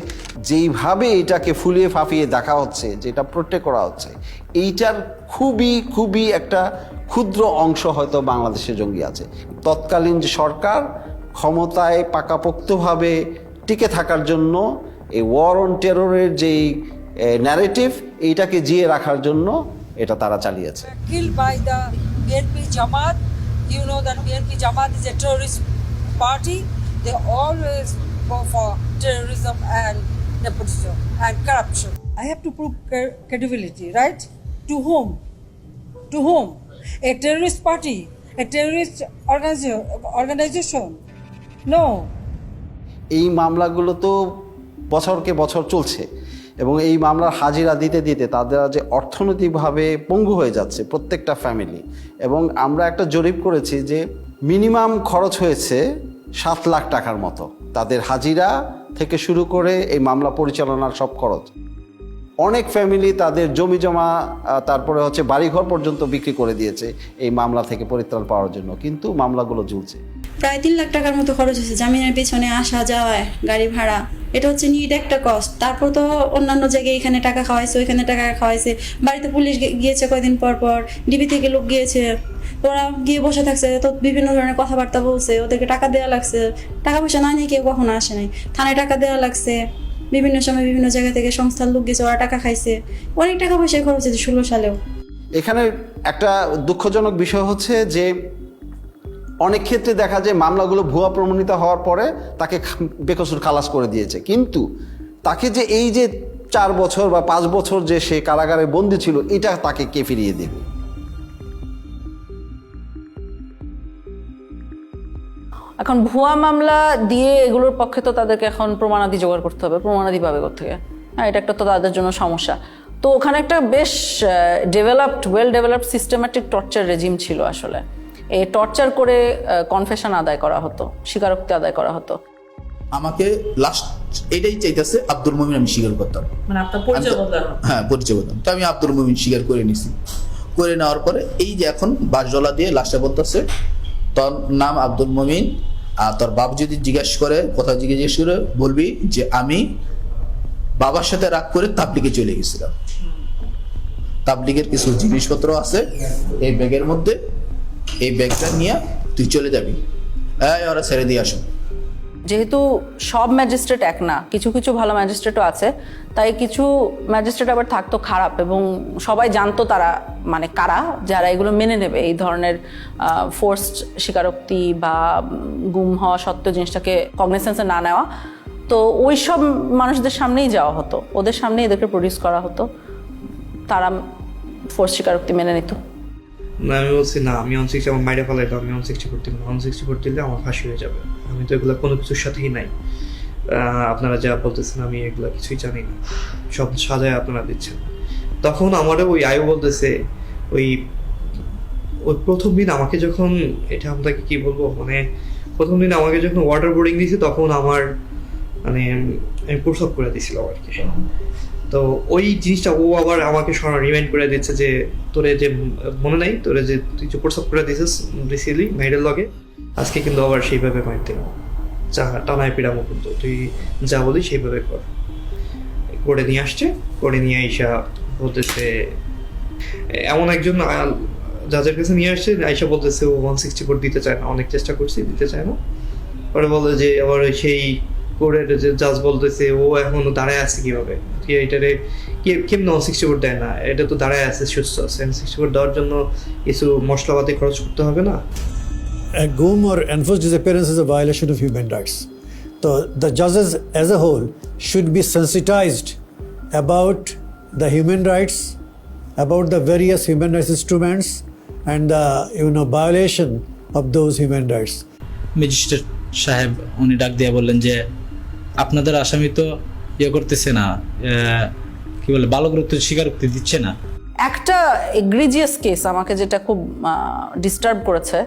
যেইভাবে এটাকে ফুলিয়ে ফাঁপিয়ে দেখা হচ্ছে, যেটা প্রোটেক্ট করা হচ্ছে, এইটার খুবই একটা ক্ষুদ্র অংশ হয়তো বাংলাদেশে জঙ্গি আছে। তৎকালীন যে সরকার ক্ষমতায় পাকাপোক্তভাবে টিকে থাকার জন্য এই ওয়ার অন টেররের যেই ন্যারেটিভ, এইটাকে জিয়ে রাখার জন্য এটা তারা চালিয়েছে। Killed by the BNP Jamaat. You know that BNP Jamaat is a terrorist party. They always go for terrorism and nepotism and corruption. I have to prove credibility, right? To whom? To whom? A terrorist party? A terrorist organization? No. এই মামলাগুলো তো বছরকে বছর চলছে, এবং এই মামলার হাজিরা দিতে দিতে তাদের যে অর্থনৈতিকভাবে পঙ্গু হয়ে যাচ্ছে প্রত্যেকটা ফ্যামিলি। এবং আমরা একটা জরিপ করেছি যে মিনিমাম খরচ হয়েছে 7 লাখ টাকার মতো, তাদের হাজিরা থেকে শুরু করে এই মামলা পরিচালনার সব খরচ। অনেক ফ্যামিলি তাদের জমি জমা, তারপরে হচ্ছে বাড়িঘর পর্যন্ত বিক্রি করে দিয়েছে এই মামলা থেকে পরিত্রাণ পাওয়ার জন্য, কিন্তু মামলাগুলো ঝুলছে। প্রায় 3 লাখ টাকার মতো খরচ হয়েছে জামিনের পেছনে, আসা যাওয়ায়, গাড়ি ভাড়া, এটা হচ্ছে নিট একটা কস্ট। তারপর তো অন্যান্য জায়গায় এখানে টাকা খাওয়াইছে, ওইখানে টাকা খাওয়াইছে, বাড়িতে পুলিশ গিয়েছে কয়দিন পর, ডিবি থেকে লোক গিয়েছে, ওরা গিয়ে বসে থাকছে, তো বিভিন্ন ধরনের কথাবার্তা বলছে, ওদেরকে টাকা দেওয়া লাগছে, টাকা পয়সা না নিয়ে কেউ কখনো আসে নাই, থানায় টাকা দেওয়া লাগছে, বিভিন্ন সময় বিভিন্ন জায়গা থেকে সংস্থার লোক গেছে, ওরা টাকা খাইছে, অনেক টাকা পয়সা খরচ হয়েছে 16 সালেও। এখানে একটা দুঃখজনক বিষয় হচ্ছে যে অনেক ক্ষেত্রে দেখা যায় মামলাগুলো ভুয়া প্রমাণিত হওয়ার পরে তাকে বেকসুর খালাস করে দিয়েছে, কিন্তু তাকে যে এই যে 4 বছর বা 5 বছর যে সে কারাগারে বন্দী ছিল, এটা তাকে কে ফিরিয়ে দেবে? এখন ভুয়া মামলা দিয়ে এগুলোর পক্ষে তো তাদেরকে এখন প্রমাণাদি জোগাড় করতে হবে, প্রমাণাদি পাবে কোত্থেকে? হ্যাঁ, এটা একটা তো তাদের জন্য সমস্যা। তো ওখানে একটা বেশ well developed systematic torture regime ছিল আসলে। এই টর্চার করে কনফেশন আদায় করা হতো, স্বীকারোক্তি আদায় করা হতো। আমাকে লাস্ট এটাই চাইতেছে আব্দুল মুমিন আমি স্বীকার করতাম, মানে আপনার পরিচয় বদলানো। হ্যাঁ, পরিচয় বলতাম। তো আমি আব্দুল মুমিন স্বীকার করে নিছি। করে নেওয়ার পরে এই যে এখন বাসজলা দিয়ে লাস্টে বলতেছে তোর নাম আব্দুল মুমিন, আর তোর বাপ যদি জিজ্ঞেস করে, কথা জিজ্ঞেস করে বলবি যে আমি বাবার সাথে রাগ করে তাবলিগে চলে গেছিলাম, তাবলিগের কিছু জিনিসপত্র আছে এই ব্যাগের মধ্যে, এই ব্যাগটা নিয়ে তুই চলে যাবি, ওরা ছেড়ে দিয়ে আসো। যেহেতু সব ম্যাজিস্ট্রেট এক না, কিছু কিছু ভালো ম্যাজিস্ট্রেটও আছে, তাই কিছু ম্যাজিস্ট্রেট আবার থাকতো খারাপ, এবং সবাই জানতো তারা মানে কারা, যারা এগুলো মেনে নেবে, এই ধরনের ফোর্সড স্বীকারোক্তি বা গুম হওয়া সত্ত্বেও জিনিসটাকে কগনিসেন্সে না নেওয়া। তো ওই সব মানুষদের সামনেই যাওয়া হতো, ওদের সামনেই এদেরকে প্রডিউস করা হতো, তারা ফোর্স স্বীকারোক্তি মেনে নিত। না, আমি বলছি না, আমি 160 আমার মাইরা ফেলাইতো, আমি 160 করতে না, 160 করতে দিলে আমার ফাঁসি হয়ে যাবে। আমি তো এগুলো কোনো কিছুর সাথেই নাই। আপনারা যা বলতেছেন আমি এগুলো কিছুই জানি না, সব সাজায় আপনারা দিচ্ছেন। তখন আমারও ওই আয়ু বলতেছে, ওই প্রথম দিন আমাকে যখন, এটা আপনাকে কি বলবো, মানে প্রথম দিন আমাকে যখন ওয়াটার বোর্ডিং দিয়েছে, তখন আমার মানে আমি প্রসব করে দিয়েছিল আর কি। তো ওই জিনিসটা ও আবার আমাকে রিমাইন্ড করে দিচ্ছে যে তোরে যে মনে নাই, তোরে যে তুই যে প্রসব করে দিয়েছিস রিসেন্টলি মেয়েদের লগে, আজকে কিন্তু আবার সেইভাবে মাইর দিলাম। টানায় পিড়ামো, কিন্তু তুই যা বলি সেইভাবে কর। করে নিয়ে আসছে, করে নিয়ে আইসা বলতেছে, এমন একজন জাজের কাছে নিয়ে আসছে, আইসা বলতেছে ও 164 দিতে চায় না, অনেক চেষ্টা করছি দিতে চায় না। পরে বলে যে আবার সেই কোর্টের যে জাজ বলতেছে ও এখনো দাঁড়ায় আছে কিভাবে, এটারে কেমন 164 দেয় না, এটা তো দাঁড়ায় আছে, সুস্থ আছে, 164 দেওয়ার জন্য কিছু মশলাপাতি খরচ করতে হবে না। A GUM or enforced disappearance is a violation of human rights. So the judges as a whole should be sensitized about the human rights, about the various human rights instruments and the violation of those human rights. Magistrate সাহেব উনি ডাক দিয়ে বললেন যে আপনাদের আসামি তো করতেছে না, কি বলে বালকরূপ স্বীকারোক্তি দিচ্ছে না। একটা এগ্রিজিয়াস কেস আমাকে যেটা খুব ডিস্টার্ব করেছে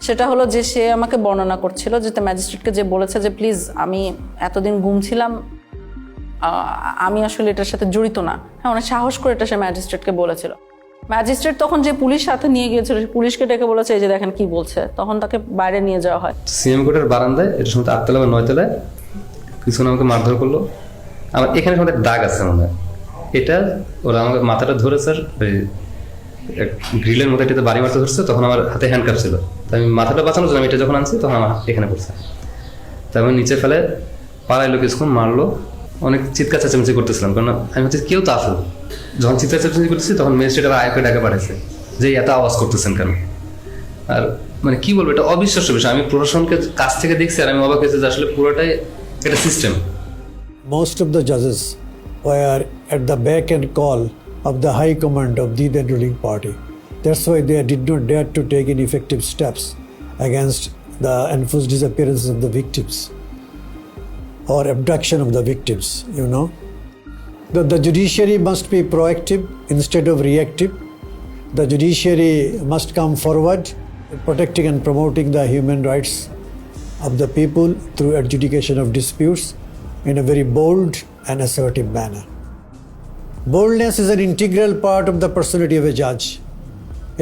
সেটা হলো যে সে আমাকে বর্ণনা করছিল যে ম্যাজিস্ট্রেটকে যে বলেছে যে প্লিজ আমি এতদিন ঘুমছিলাম, আমি আসলে এটার সাথে জড়িত না। হ্যাঁ, অনেক সাহস করে এটা সে ম্যাজিস্ট্রেটকে বলেছিল। ম্যাজিস্ট্রেট তখন যে পুলিশ সাথে নিয়ে গিয়েছিল, পুলিশকে ডেকে বলেছে এই যে দেখেন কি বলছে, তখন তাকে বাইরে নিয়ে যাওয়া হয়। সিএম কোর্টের বারান্দায়, এটা সময় 8 তলা বা 9 তলায় কিছু আমাকে মারধর করলো। আমার এখানে সময় দাগ আছে মনে হয়, এটা ওরা আমাকে মাথাটা ধরে স্যার ওই গ্রিলের মধ্যে এটাতে বাড়ি মারতে ধরছে, তখন আমার হাতে হ্যান্ডকাপ ছিল, তাই আমি মাথাটা বাঁচানোর জন্য আমি এটা যখন আনছি তখন আমার এখানে পড়ছে, তাই আমি নিচে ফেলে পাড়াইলো, কিছুক্ষণ মারলো, অনেক চিৎকার চেঁচামেচি করতেছিলাম, কারণ আমি হচ্ছে কেউ তো আসলো, যখন চিৎকার চেঁচামেচি করতেছি তখন ম্যাজিস্ট্রেট আবার আয়কে ডাকে পাঠাইছে যে এত আওয়াজ করতেছেন কেন। আর মানে কি বলবো, এটা অবিশ্বাস্য বিষয়, আমি প্রশাসনকে কাছ থেকে দেখছি আর আমি অবাক হয়েছি যে আসলে পুরোটাই একটা system. Most of the judges were at the beck and call of the high command of the then ruling party. That's why they did not dare to take any effective steps against the enforced disappearances of the victims or abduction of the victims, The judiciary must be proactive instead of reactive. The judiciary must come forward protecting and promoting the human rights of the people through adjudication of disputes in a very bold and assertive manner. Boldness is an integral part of the personality of a judge.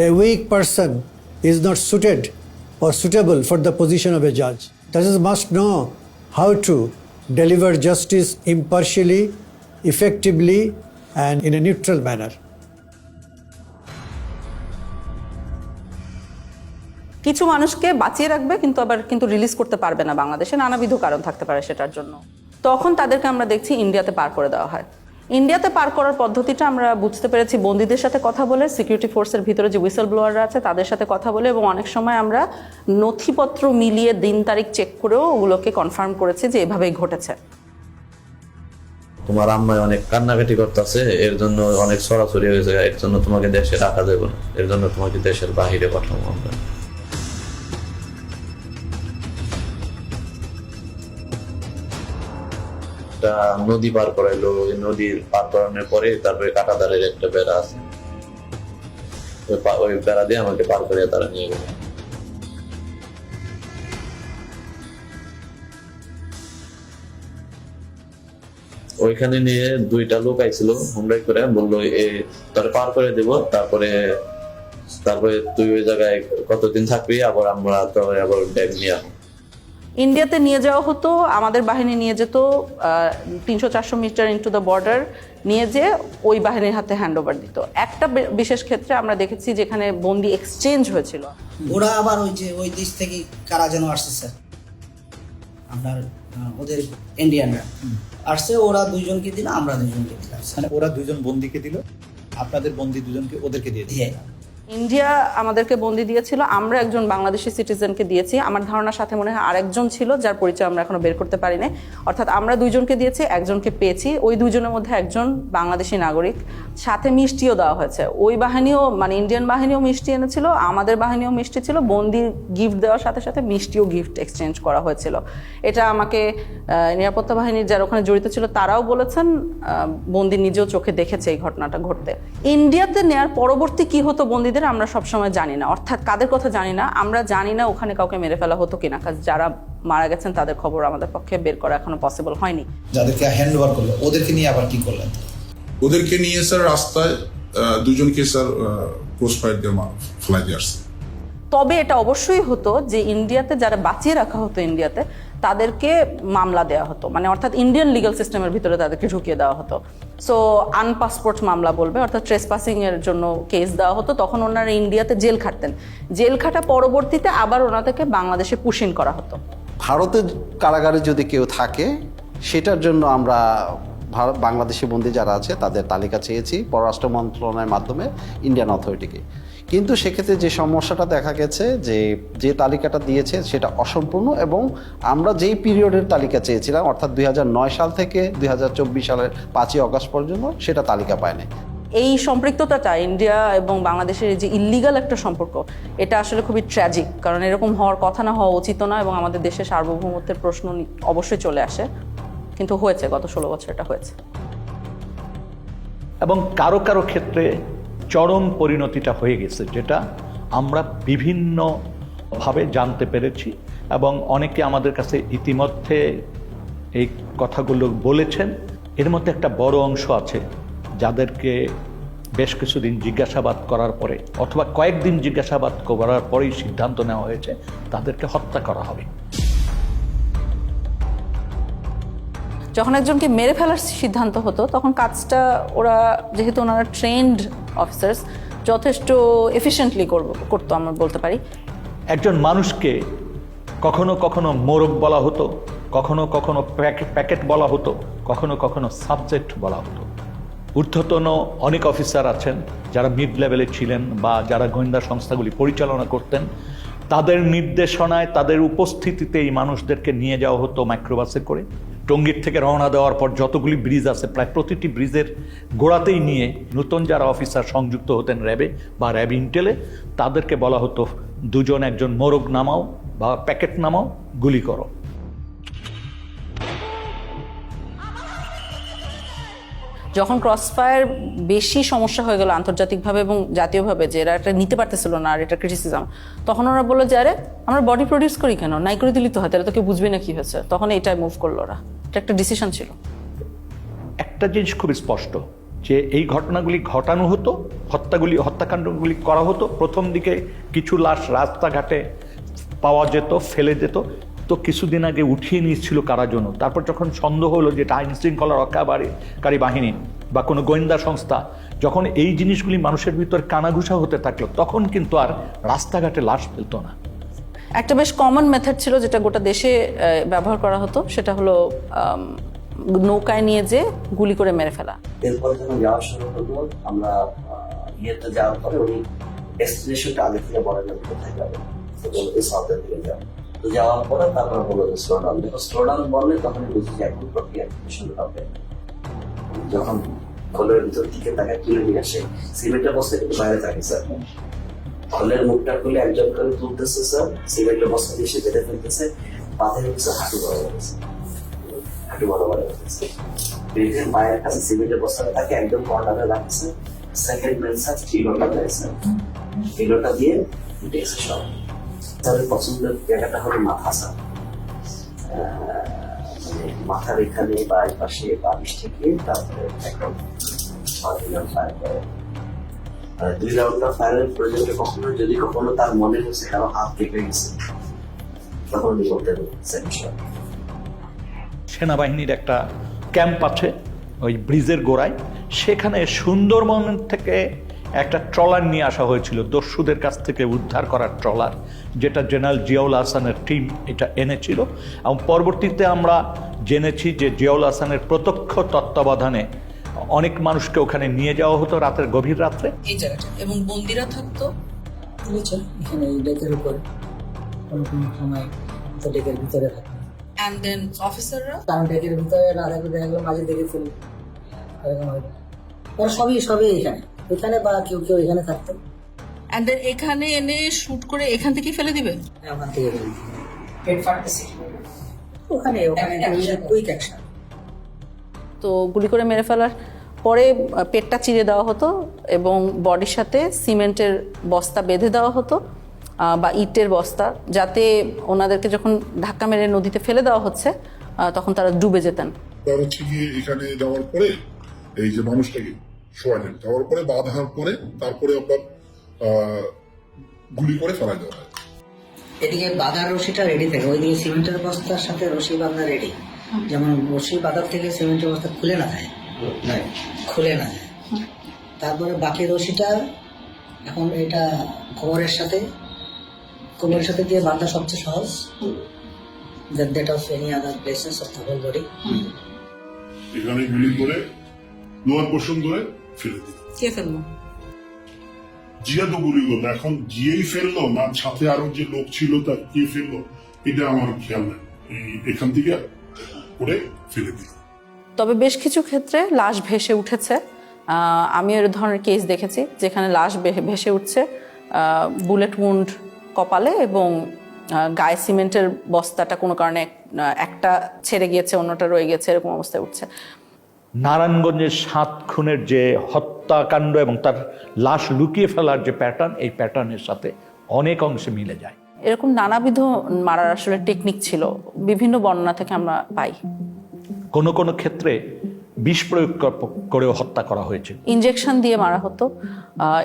A weak person is not suited or suitable for the position of a judge. Judges must know how to deliver justice impartially, effectively, and in a neutral manner. কিছু মানুষকে বাঁচিয়ে রাখবে কিন্তু আবার release করতে পারবে না, বাংলাদেশে নানাবিধ কারণ থাকতে পারে সেটার জন্য। তখন তাদেরকে আমরা দেখছি ইন্ডিয়াতে পার করে দেওয়া হয়। ইন্ডিয়াতে পার করার পদ্ধতিটা আমরা বুঝতে পেরেছি বন্দীদের সাথে কথা বলে, সিকিউরিটি ফোর্সের ভিতরে যে হুইসেল ব্লোয়াররা আছে তাদের সাথে কথা বলে, এবং অনেক সময় আমরা নথিপত্র মিলিয়ে দিন তারিখ চেক করেও ওগুলোকে কনফার্ম করেছি যে এভাবেই ঘটেছে। তোমার আম্মায় অনেক কান্নাকাটি করতেছে, এর জন্য অনেক সরাসরি হয়েছে, এর জন্য তোমাকে দেশে রাখা যাবে না, এর জন্য তোমাকে দেশের বাহিরে পাঠাবো আমরা। নদী পার করাইলো, নদী পার করানোর পরে তারপরে কাঁটাতারের একটা বেড়া আছে, ওই বেড়া দিয়ে আমাকে পার করে তারা নিয়ে গেল। ওইখানে নিয়ে 2টা লোক আইছিল হুমরাই করে, বললো তোর পার করে দেব, তারপরে তুই ওই জায়গায় কতদিন থাকবি, আবার আমরা তো আবার ব্যাগ নিয়ে আসবো। ইন্ডিয়াতে নিয়ে যাওয়া হতো, আমাদের বাহিনী নিয়ে যেত 300-400 মিটার ইনটু দ্য বর্ডার, নিয়ে যে ওই বাহিনীর হাতে হ্যান্ড ওভার দিত। একটা বিশেষ ক্ষেত্রে আমরা দেখেছি যেখানে বন্দি এক্সচেঞ্জ হয়েছিল। ওরা আবার ওই দেশ থেকে কারা যেন আসছে স্যার, আপনার ওদের ইন্ডিয়ানরা আসছে, ওরা 2জনকে দিল, আমরা 2জনকে দিলাম। মানে ওরা 2জন বন্দিকে দিল, আপনাদের বন্দি 2জনকে ওদেরকে দিয়ে দিল। ইন্ডিয়া আমাদেরকে বন্দি দিয়েছিল, আমরা একজন বাংলাদেশি সিটিজেনকে দিয়েছি, আমার ধারণার সাথে মনে হয় আরেকজন ছিল যার পরিচয় আমরা এখনো বের করতে পারিনি। অর্থাৎ আমরা 2জনকে দিয়েছি, একজনকে পেয়েছি, ওই 2জনের মধ্যে একজন বাংলাদেশি নাগরিক, সাথে মিষ্টিও দেওয়া হয়েছে। ওই বাহিনীও মানে ইন্ডিয়ান বাহিনীও মিষ্টি এনেছিল, আমাদের বাহিনীও মিষ্টি ছিল, বন্দি গিফট দেওয়ার সাথে সাথে মিষ্টিও গিফট এক্সচেঞ্জ করা হয়েছিল। এটা আমাকে নিরাপত্তা বাহিনীর যারা ওখানে জড়িত ছিল তারাও বলেছেন, বন্দি নিজেও চোখে দেখেছে এই ঘটনাটা ঘটতে। ইন্ডিয়াতে নেয়ার পরবর্তী কি হতো বন্দিদের আমরা সবসময় জানি না, অর্থাৎ কাদের কথা জানি না, আমরা জানি না ওখানে কাউকে মেরে ফেলা হতো কিনা, কারণ যারা মারা গেছেন তাদের খবর আমাদের পক্ষে বের করা এখনো পসিবল হয়নি। যাদেরকে হ্যান্ড ওভার করলো ওদেরকে নিয়ে আবার কি করলেন? ওদেরকে নিয়ে স্যার রাস্তায় 2জনকে স্যার ক্রস ফায়ার দিয়ে ফেলাই দিয়ে আসছে। তবে এটা অবশ্যই হতো যে ইন্ডিয়াতে যারা বাঁচিয়ে রাখা হতো ইন্ডিয়াতে, তাদেরকে মামলা দেওয়া হতো, মানে অর্থাৎ ইন্ডিয়ান লিগ্যাল সিস্টেমের ভিতরে তাদেরকে ঢুকিয়ে দেওয়া হতো। সো আনপাসপোর্ট মামলা বলবে, অর্থাৎ ট্রেসপাসিং এর জন্য কেস দেওয়া হতো। তখন ওনারা ইন্ডিয়াতে জেল খাটতেন, জেল খাটা পরবর্তীতে আবার ওনাদেরকে বাংলাদেশে পুশিন করা হতো। ভারতের কারাগারে যদি কেউ থাকে সেটার জন্য আমরা বাংলাদেশি বন্দী যারা আছে তাদের তালিকা চেয়েছি পররাষ্ট্র মন্ত্রণালয়ের মাধ্যমে ইন্ডিয়ান অথরিটিকে। কিন্তু সেক্ষেত্রে যে সমস্যাটা দেখা গেছে যে তালিকাটা দিয়েছে সেটা অসম্পূর্ণ, এবং আমরা যেই পিরিয়ডের তালিকা চেয়েছিলাম অর্থাৎ 2009 সাল থেকে 2024 সালের 5ই অগস্ট পর্যন্ত সেটা তালিকা পায়নি। এই সম্পৃক্ততাটা ইন্ডিয়া এবং বাংলাদেশের যে ইল্লিগাল একটা সম্পর্ক, এটা আসলে খুবই ট্র্যাজিক, কারণ এরকম হওয়ার কথা না, হওয়া উচিত না, এবং আমাদের দেশের সার্বভৌমত্বের প্রশ্ন অবশ্যই চলে আসে, কিন্তু হয়েছে, গত 16 বছর এটা হয়েছে। এবং কারো কারো ক্ষেত্রে চরম পরিণতিটা হয়ে গেছে, যেটা আমরা বিভিন্নভাবে জানতে পেরেছি, এবং অনেকে আমাদের কাছে ইতিমধ্যে এই কথাগুলো বলেছেন। এর মধ্যে একটা বড় অংশ আছে যাদেরকে বেশ কিছুদিন জিজ্ঞাসাবাদ করার পরে অথবা কয়েকদিন জিজ্ঞাসাবাদ করার পরেই সিদ্ধান্ত নেওয়া হয়েছে তাদেরকে হত্যা করা হবে। যখন একজনকে মেরে ফেলার সিদ্ধান্ত হতো তখন কাজটা ওরা, যেহেতু ওনারা ট্রেন্ড অফিসার্স, যথেষ্ট এফিশিয়েন্টলি করতো আমরা বলতে পারি। একজন মানুষকে কখনো কখনো মোরগ বলা হতো, কখনো কখনো প্যাকেট বলা হতো, কখনো কখনো সাবজেক্ট বলা হতো। ঊর্ধ্বতন অনেক অফিসার আছেন যারা মিড লেভেলে ছিলেন বা যারা গোয়েন্দা সংস্থাগুলি পরিচালনা করতেন, তাদের নির্দেশনায়, তাদের উপস্থিতিতে এই মানুষদেরকে নিয়ে যাওয়া হতো মাইক্রোবাসে করে। টঙ্গীর থেকে রওনা দেওয়ার পর যতগুলি ব্রিজ আছে প্রায় প্রতিটি ব্রিজের গোড়াতেই নিয়ে নতুন যারা অফিসার সংযুক্ত হতেন র্যাবে বা র্যাব ইন্টেলে, তাদেরকে বলা হতো দুজন একজন মোরগ নামাও বা প্যাকেট নামাও, গুলি করো। যখন ক্রসফায়ার বেশি সমস্যা হয়ে গেল আন্তর্জাতিকভাবে এবং জাতীয়ভাবে, যে এরা এটা নিতে পারতেছিল না আর এটা ক্রিটিসিজম, তখন ওরা বললো যে আরে আমরা বডি প্রডিউস করি কেন, নাই করে দিলি তো হয়, তাহলে তো কেউ বুঝবে না কি হয়েছে। তখন এটাই মুভ করলো ওরা, এটা একটা ডিসিশন ছিল। একটা জিনিস খুব স্পষ্ট যে এই ঘটনাগুলি ঘটানো হতো, হত্যাকাণ্ডগুলি করা হতো। প্রথম দিকে কিছু লাশ রাস্তাঘাটে পাওয়া যেত, ফেলে যেত, তো কিছুদিন আগে উঠিয়ে নিয়েছিল কারা জন্য। তারপর যখন সন্দেহ হলো যে এটা আইন শৃঙ্খলা রক্ষাকারী বাহিনী বা কোনো গোয়েন্দা সংস্থা, যখন এই জিনিসগুলি মানুষের ভিতর কানাঘুষা হতে থাকলো, তখন কিন্তু আর রাস্তাঘাটে লাশ ফেলতো না। একটা বেশ কমন মেথড ছিল যেটা গোটা দেশে ব্যবহার করা হতো, সেটা হলো নৌকায় নিয়ে যে গুলি করে মেরে ফেলা। এরপরে যখন যাওয়া শুরু হলো, আমরা ইয়েতে যাওয়ার পরে উনি ডেস্টিনেশনটা আগে থেকে বলেন কোথায় যাবে, সাউথের দিকে যাবে। তো যাওয়ার পরে তারপরে বললো যে স্লো ডাউন, যখন স্লো ডাউন বললে তখনই বুঝি যে একটু প্রক্রিয়া শুরু হবে। যখন খোলের ভিতর থেকে তাকে তুলে নিয়ে আসে, সিমেন্টের বস্তা কিন্তু বাইরে থাকে স্যার, খোলের মুখটা খুলে একজন করে তুলতেছে স্যার, সিমেন্টের বস্তা দিয়ে সে বেঁধে ফেলতেছে, পাথর হচ্ছে হাঁটু বড় গেছে, হাঁটু বড় গেছে, বেঁধে পায়ের কাছে সিমেন্টের বস্তাটা তাকে একদম কর্নারে রাখছে। সেকেন্ড ম্যান স্যার চিলোটা দেয় স্যার, চিলোটা দিয়ে উঠেছে সব। তাদের পছন্দের জায়গাটা হলো মাথা স্যার, মাথার এখানে বা এই পাশে বালিশ থেকে তারপরে একদম 5 রাউন্ড ফায়ার করে। 2 রাউন্ড ফায়ারের প্রয়োজনে কখনো যদি কখনো তার মনে হচ্ছে কারো হাত কেটে গেছে, তখন উনি করতেন সেনাবাহিনীর একটা ক্যাম্প আছে ওই ব্রিজের গোড়ায়, সেখানে সুন্দরবন থেকে একটা ট্রলার নিয়ে আসা হয়েছিল, দস্যুদের কাছ থেকে উদ্ধার করার ট্রলার, যেটা জেনারেল জিয়াউল হাসানের টিম এটা এনেছিল। এবং পরবর্তীতে আমরা জেনেছি যে জিয়াউল হাসানের প্রত্যক্ষ তত্ত্বাবধানে অনেক মানুষকে ওখানে নিয়ে যাওয়া হতো রাতের গভীর রাত্রে। এই জায়গাটা এবং বন্দিরা থাকতো এখানে এই ডেকের উপর, কোনো কোনো সময় তো ডেকের ভিতরে থাকতো। And then অফিসাররা কারণ ডেকের ভিতরে না থাকলে দেখা গেলো মাঝে দেখে ফেলি, এরকম হয়। ওরা সবই এখানে বা কেউ এখানে থাকতো। And then এখানে এনে শুট করে এখান থেকে ফেলে দিবে, ওখান থেকে পেট ফাটতেছে ওখানে কুইক অ্যাকশন। তো গুলি করে মেরে ফেলার পরে পেটটা চিরে দেওয়া হতো এবং বডির সাথে সিমেন্টের বস্তা বেঁধে দেওয়া হতো বা ইটের বস্তা, যাতে ওনাদেরকে যখন ধাক্কা মেরে নদীতে ফেলে দেওয়া হচ্ছে তখন তারা ডুবে যেতেন। হচ্ছে গিয়ে এখানে যাওয়ার পরে এই যে মানুষটাকে শোয়ালেন, যাওয়ার পরে বাঁধার পরে তারপরে আপনার গুলি করে ফেলা দেওয়া হয়। এদিকে বাঁধার রশিটা রেডি থাকে, ওইদিকে সিমেন্টের বস্তার সাথে রশি বাঁধা রেডি, যেমন রশি বাঁধার থেকে সিমেন্টের বস্তা খুলে না যায়, খুলে না যায়। তারপরে বাকি রশিটা এখন এটা কোমরের সাথে দিয়ে বাঁধা সবচেয়ে সহজ, that of any other places of the whole body. এখানে গুলি করে লোয়ার পোর্শন ধরে ফেলে দিল। কে ফেললো? জিয়া তো গুলি করলো, এখন জিয়েই ফেললো না সাথে আরো যে লোক ছিল তার কে ফেললো এটা আমার খেয়াল নেই, এখান থেকে করে ফেলে দিল। তবে বেশ কিছু ক্ষেত্রে লাশ ভেসে উঠেছে। আমি এর ধরনের কেস দেখেছি যেখানে লাশ ভেসে উঠছে বুলেট উন্ড কপালে এবং গায়ে সিমেন্টের বস্তাটা কোনো কারণে একটা ছেড়ে গিয়েছে, অন্যটা রয়ে গেছে, এরকম অবস্থায় উঠছে। নারায়ণগঞ্জের 7 খুনের যে হত্যাকাণ্ড এবং তার লাশ লুকিয়ে ফেলার যে প্যাটার্ন, এই প্যাটার্নের সাথে অনেক অংশে মিলে যায়। এরকম নানাবিধ মারার আসলে টেকনিক ছিল, বিভিন্ন বর্ণনা থেকে আমরা পাই। কোনো কোনো ক্ষেত্রে বিষ প্রয়োগ করেও হত্যা করা হয়েছে, ইনজেকশন দিয়ে মারা হতো।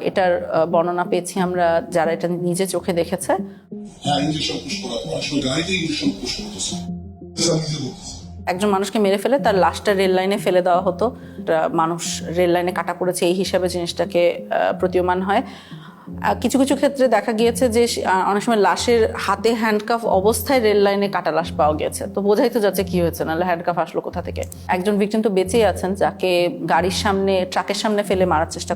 এটার বর্ণনা পেয়েছি আমরা যারা এটা নিজে চোখে দেখেছে। একজন মানুষকে মেরে ফেলে তার লাশটা রেল লাইনে ফেলে দেওয়া হতো, মানুষ রেল লাইনে কাটা পড়েছে এই হিসাবে জিনিসটাকে প্রতীয়মান হয়। কিছু কিছু ক্ষেত্রে দেখা গিয়েছে যে অনেক সময় লাশের হাতে হ্যান্ডকাফ অবস্থায় রেল লাইনে কাটা লাশ পাওয়া গেছে, তো বোঝাই তো যাচ্ছে কি হয়েছে, নাহলে হ্যান্ডকাফ আসলো কোথা থেকে। একজন ভিকটিম তো বেঁচেই আছেন যাকে গাড়ির সামনে, ট্রাকের সামনে ফেলে মারার চেষ্টা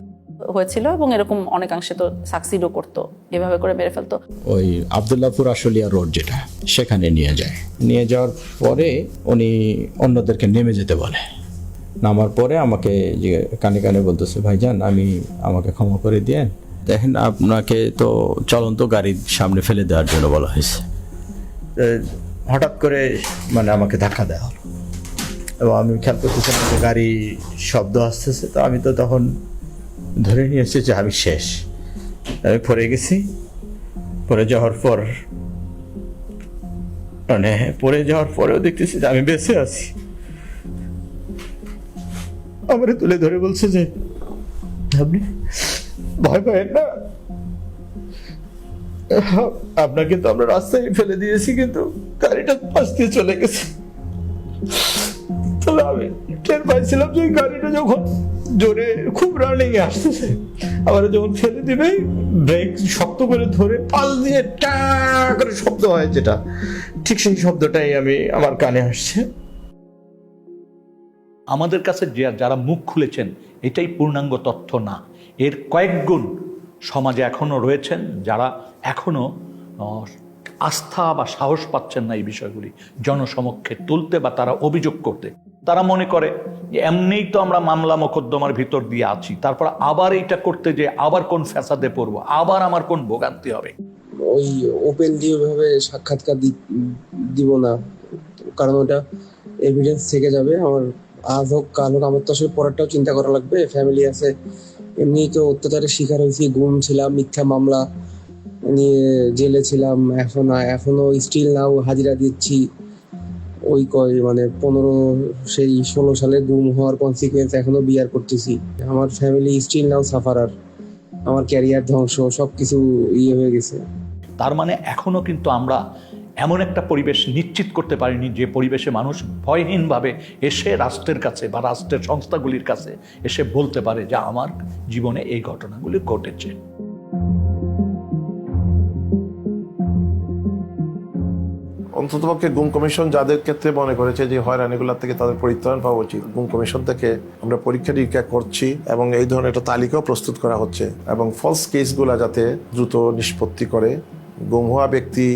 হয়েছিল এবং এরকম অনেকাংশে তো সাকসিডও করতো, এভাবে করে মেরে ফেলতো। ওই আবদুল্লাহপুর আশুলিয়া রোড যেটা, সেখানে নিয়ে যায়, নিয়ে যাওয়ার পরে উনি অন্যদেরকে নেমে যেতে বলে। নামার পরে আমাকে যে কানে কানে বলতেছে, ভাইজান আমাকে ক্ষমা করে দিয়েন, দেখেন আপনাকে তো চলন্ত গাড়ির সামনে ফেলে দেওয়ার জন্য বলা হয়েছে। হঠাৎ করে মানে আমাকে ধাক্কা দেওয়া হলো এবং আমি খেয়াল করতেছিলাম যে গাড়ি শব্দ আসতেছে, তো আমি তো তখন ধরে নিয়েছি যে আমি শেষ, আমি পড়ে গেছি। পড়ে যাওয়ার পর মানে পড়ে যাওয়ার পরেও দেখতেছি যে আমি বেঁচে আছি। আমারে তুলে ধরে বলছে যে আপনি ভয় পাবেন না, আপনাকে তো আমরা রাস্তায় ফেলে দিয়েছি কিন্তু গাড়িটা পাশ দিয়ে চলে গেছে। তাহলে আমি টের পাইছিলাম যে গাড়িটা যখন জোরে খুব রানিং এ আসতেছে, আবার যখন ফেলে দিবে ব্রেক শক্ত করে ধরে পাল দিয়ে টা করে শব্দ হয় যেটা, ঠিক সেই শব্দটাই আমার কানে আসছে। আমাদের কাছে যারা মুখ খুলেছেন এটাই পূর্ণাঙ্গ তথ্য না, এর কয়েক গুণ সমাজে এখনো রয়েছেন যারা এখনো আস্থা বা সাহস পাচ্ছেন না এই বিষয়গুলি জনসমক্ষে তুলতে বা তারা অভিযোগ করতে। তারা মনে করে যে এমনিই তো আমরা মামলা মোকদ্দমার ভিতর দিয়ে আছি, তারপর আবার এইটা করতে যে আবার কোন ফ্যাসাদে পড়বো, আবার আমার কোন ভোগান্তি হবে। ওই ওপেন দিয়ে ওইভাবে সাক্ষাৎকার দিব না, কারণ ওটা এভিডেন্স থেকে যাবে। আমার আজ হোক কাল হোক আমার তো আসলে পরেরটাও চিন্তা করা লাগবে, ফ্যামিলি আছে। এমনি তো অত্যাচারের শিকার হয়েছি, গুম ছিলাম, মিথ্যা মামলা নিয়ে জেলে ছিলাম, এখনো স্টিল নাও হাজিরা দিচ্ছি। ওই 16 সালে গুম হওয়ার কনসিকুয়েন্স এখনো বিয়ার করতেছি। আমার ফ্যামিলি স্টিল নাও সাফারার, আমার ক্যারিয়ার ধ্বংস, সবকিছু হয়ে গেছে। তার মানে এখনো কিন্তু আমরা এমন একটা পরিবেশ নিশ্চিত করতে পারিনি যে পরিবেশে মানুষ ভয়হীনভাবে এসে রাষ্ট্রের কাছে বা রাষ্ট্রের সংস্থাগুলির কাছে এসে বলতে পারে যে আমার জীবনে এই ঘটনাগুলি ঘটেছে। অন্ততপক্ষে গুম কমিশন যাদের ক্ষেত্রে মনে করেছে যে হয়রানিগুলোর থেকে তাদের পরিত্রাণ পাওয়া উচিত, গুম কমিশন থেকে আমরা পরীক্ষা নিরীক্ষা করছি এবং এই ধরনের একটা তালিকাও প্রস্তুত করা হচ্ছে এবং ফলস কেসগুলো যাতে দ্রুত নিষ্পত্তি করে গুম হওয়া ব্যক্তি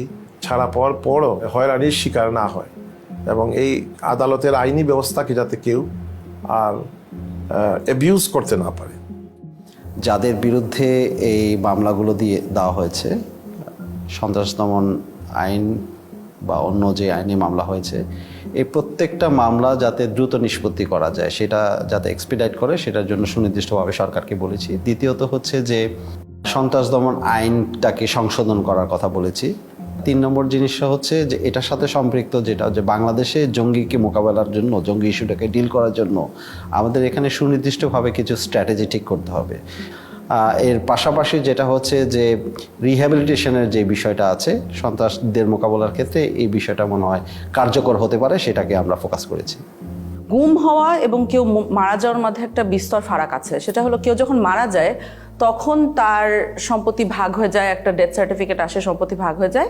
ছাড়া পাওয়ার পরও হয়রানির শিকার না হয় এবং এই আদালতের আইনি ব্যবস্থাকে যাতে কেউ আর অ্যাবিউজ করতে না পারে। যাদের বিরুদ্ধে এই মামলাগুলো দিয়ে দেওয়া হয়েছে, সন্ত্রাস দমন আইন বা অন্য যে আইনি মামলা হয়েছে, এই প্রত্যেকটা মামলা যাতে দ্রুত নিষ্পত্তি করা যায়, সেটা যাতে এক্সপিডাইট করে, সেটার জন্য সুনির্দিষ্টভাবে সরকারকে বলেছি। দ্বিতীয়ত হচ্ছে যে সন্ত্রাস দমন আইনটাকে সংশোধন করার কথা বলেছি। 3 নম্বর জিনিসটা হচ্ছে যে এটার সাথে সম্পৃক্ত যেটা যে বাংলাদেশে জঙ্গিকে মোকাবেলার জন্য, জঙ্গি ইস্যুটাকে ডিল করার জন্য আমাদের এখানে সুনির্দিষ্টভাবে কিছু স্ট্র্যাটেজি ঠিক করতে হবে। এর পাশাপাশি যেটা হচ্ছে যে রিহ্যাবিলিটেশনের যে বিষয়টা আছে সন্ত্রাসদের মোকাবেলার ক্ষেত্রে, এই বিষয়টা মনে হয় কার্যকর হতে পারে, সেটাকে আমরা ফোকাস করেছি। গুম হওয়া এবং কেউ মারা যাওয়ার মধ্যে একটা বিস্তর ফারাক আছে। সেটা হলো কেউ যখন মারা যায় তখন তার সম্পত্তি ভাগ হয়ে যায়, একটা ডেথ সার্টিফিকেট আসে, সম্পত্তি ভাগ হয়ে যায়,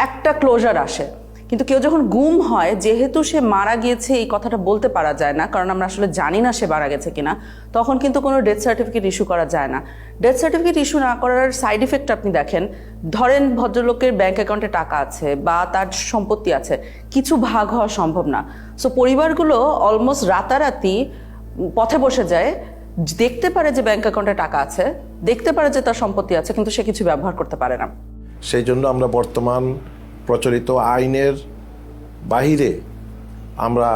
একটা ক্লোজার আসে। কিন্তু কেউ যখন গুম হয়, যেহেতু সে মারা গিয়েছে এই কথাটা বলতে পারা যায় না, কারণ আমরা আসলে জানি না সে মারা গেছে কিনা, তখন কিন্তু কোনো ডেথ সার্টিফিকেট ইস্যু করা যায় না। ডেথ সার্টিফিকেট ইস্যু না করার সাইড ইফেক্ট আপনি দেখেন, ধরেন ভদ্রলোকের ব্যাংক অ্যাকাউন্টে টাকা আছে বা তার সম্পত্তি আছে, কিছু ভাগ হওয়া সম্ভব না। সো পরিবারগুলো অলমোস্ট রাতারাতি পথে বসে যায়, দেখতে পারে যে ব্যাংক অ্যাকাউন্টে টাকা আছে, দেখতে পারে যে তার সম্পত্তি আছে, কিন্তু সে কিছু ব্যবহার করতে পারে না। সেই জন্য আমরা বর্তমান প্রচলিত আইনের বাহিরে আমরা